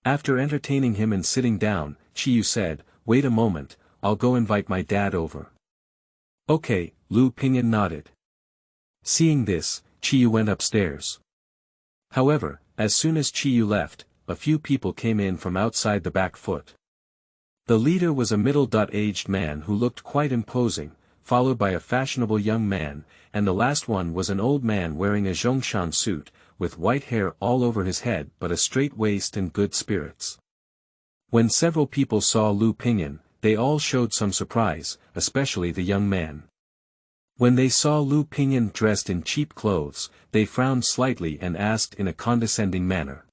After entertaining him and sitting down, Qi Yu said, wait a moment, I'll go invite my dad over. Okay, Liu Ping'an nodded. Seeing this, Qi Yu went upstairs. However, as soon as Qi Yu left, a few people came in from outside the back foot. The leader was a middle-aged man who looked quite imposing, followed by a fashionable young man, and the last one was an old man wearing a Zhongshan suit, with white hair all over his head but a straight waist and good spirits. When several people saw Liu Ping'an, they all showed some surprise, especially the young man. When they saw Liu Ping'an dressed in cheap clothes, they frowned slightly and asked in a condescending manner.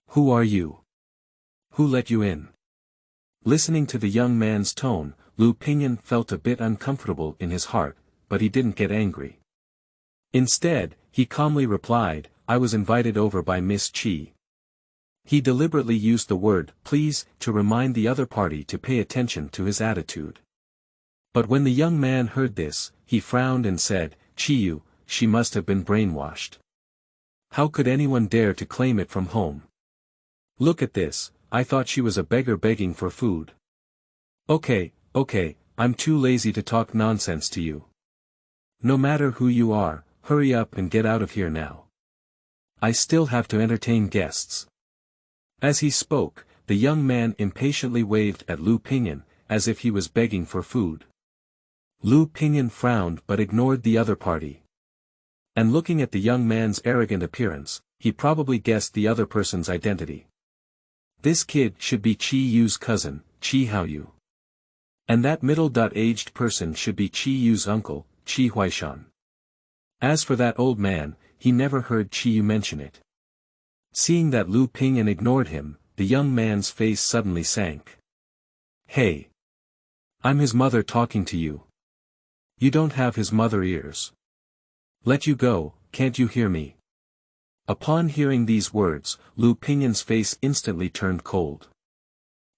Who are you? Who let you in? Listening to the young man's tone, Liu Ping'an felt a bit uncomfortable in his heart, but he didn't get angry. Instead, he calmly replied, I was invited over by Miss Qi. He deliberately used the word, please, to remind the other party to pay attention to his attitude. But when the young man heard this, he frowned and said, Qiyu, she must have been brainwashed. How could anyone dare to claim it from home? Look at this, I thought she was a beggar begging for food. Okay, I'm too lazy to talk nonsense to you. No matter who you are, hurry up and get out of here now. I still have to entertain guests. As he spoke, the young man impatiently waved at Liu Ping'an, as if he was begging for food. Liu Ping'an frowned but ignored the other party. And looking at the young man's arrogant appearance, he probably guessed the other person's identity. This kid should be Qiyu's cousin, Qihaoyu. And that middle-aged person should be Qiyu's uncle, Qihuaishan. As for that old man, he never heard Qiyu mention it. Seeing that Liu Ping'an ignored him, the young man's face suddenly sank. Hey! I'm his mother talking to you. You don't have his mother ears. Let you go, can't you hear me? Upon hearing these words, Liu Ping'an's face instantly turned cold.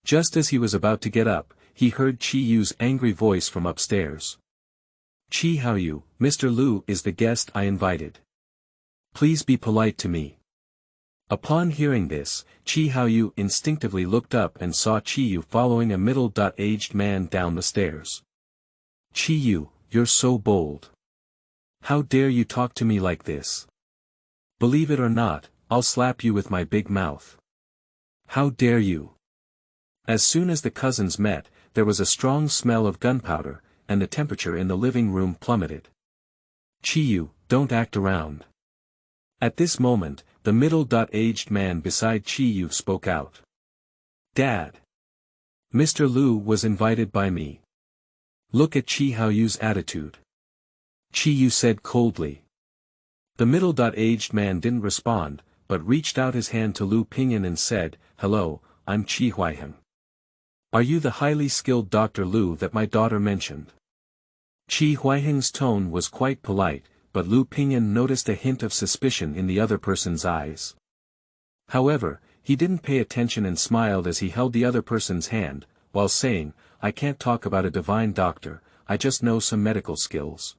Just as he was about to get up, he heard Qiyu's angry voice from upstairs. Qihaoyu, Mr. Liu is the guest I invited. Please be polite to me. Upon hearing this, Qihaoyu instinctively looked up and saw Qiyu following a middle-aged man down the stairs. Qiyu, you're so bold. How dare you talk to me like this? Believe it or not, I'll slap you with my big mouth. How dare you? As soon as the cousins met, there was a strong smell of gunpowder, and the temperature in the living room plummeted. Qiyu, don't act around. At this moment, the middle-aged man beside Qiyu spoke out. Dad! Mr. Liu was invited by me. Look at Qihaoyu's attitude. Qiyu said coldly. The middle-aged man didn't respond, but reached out his hand to Liu Ping'an and said, Hello, I'm Qihuaiheng. Are you the highly skilled Dr. Liu that my daughter mentioned? Qihuaiheng's tone was quite polite, but Liu Ping'an noticed a hint of suspicion in the other person's eyes. However, he didn't pay attention and smiled as he held the other person's hand, while saying, I can't talk about a divine doctor, I just know some medical skills.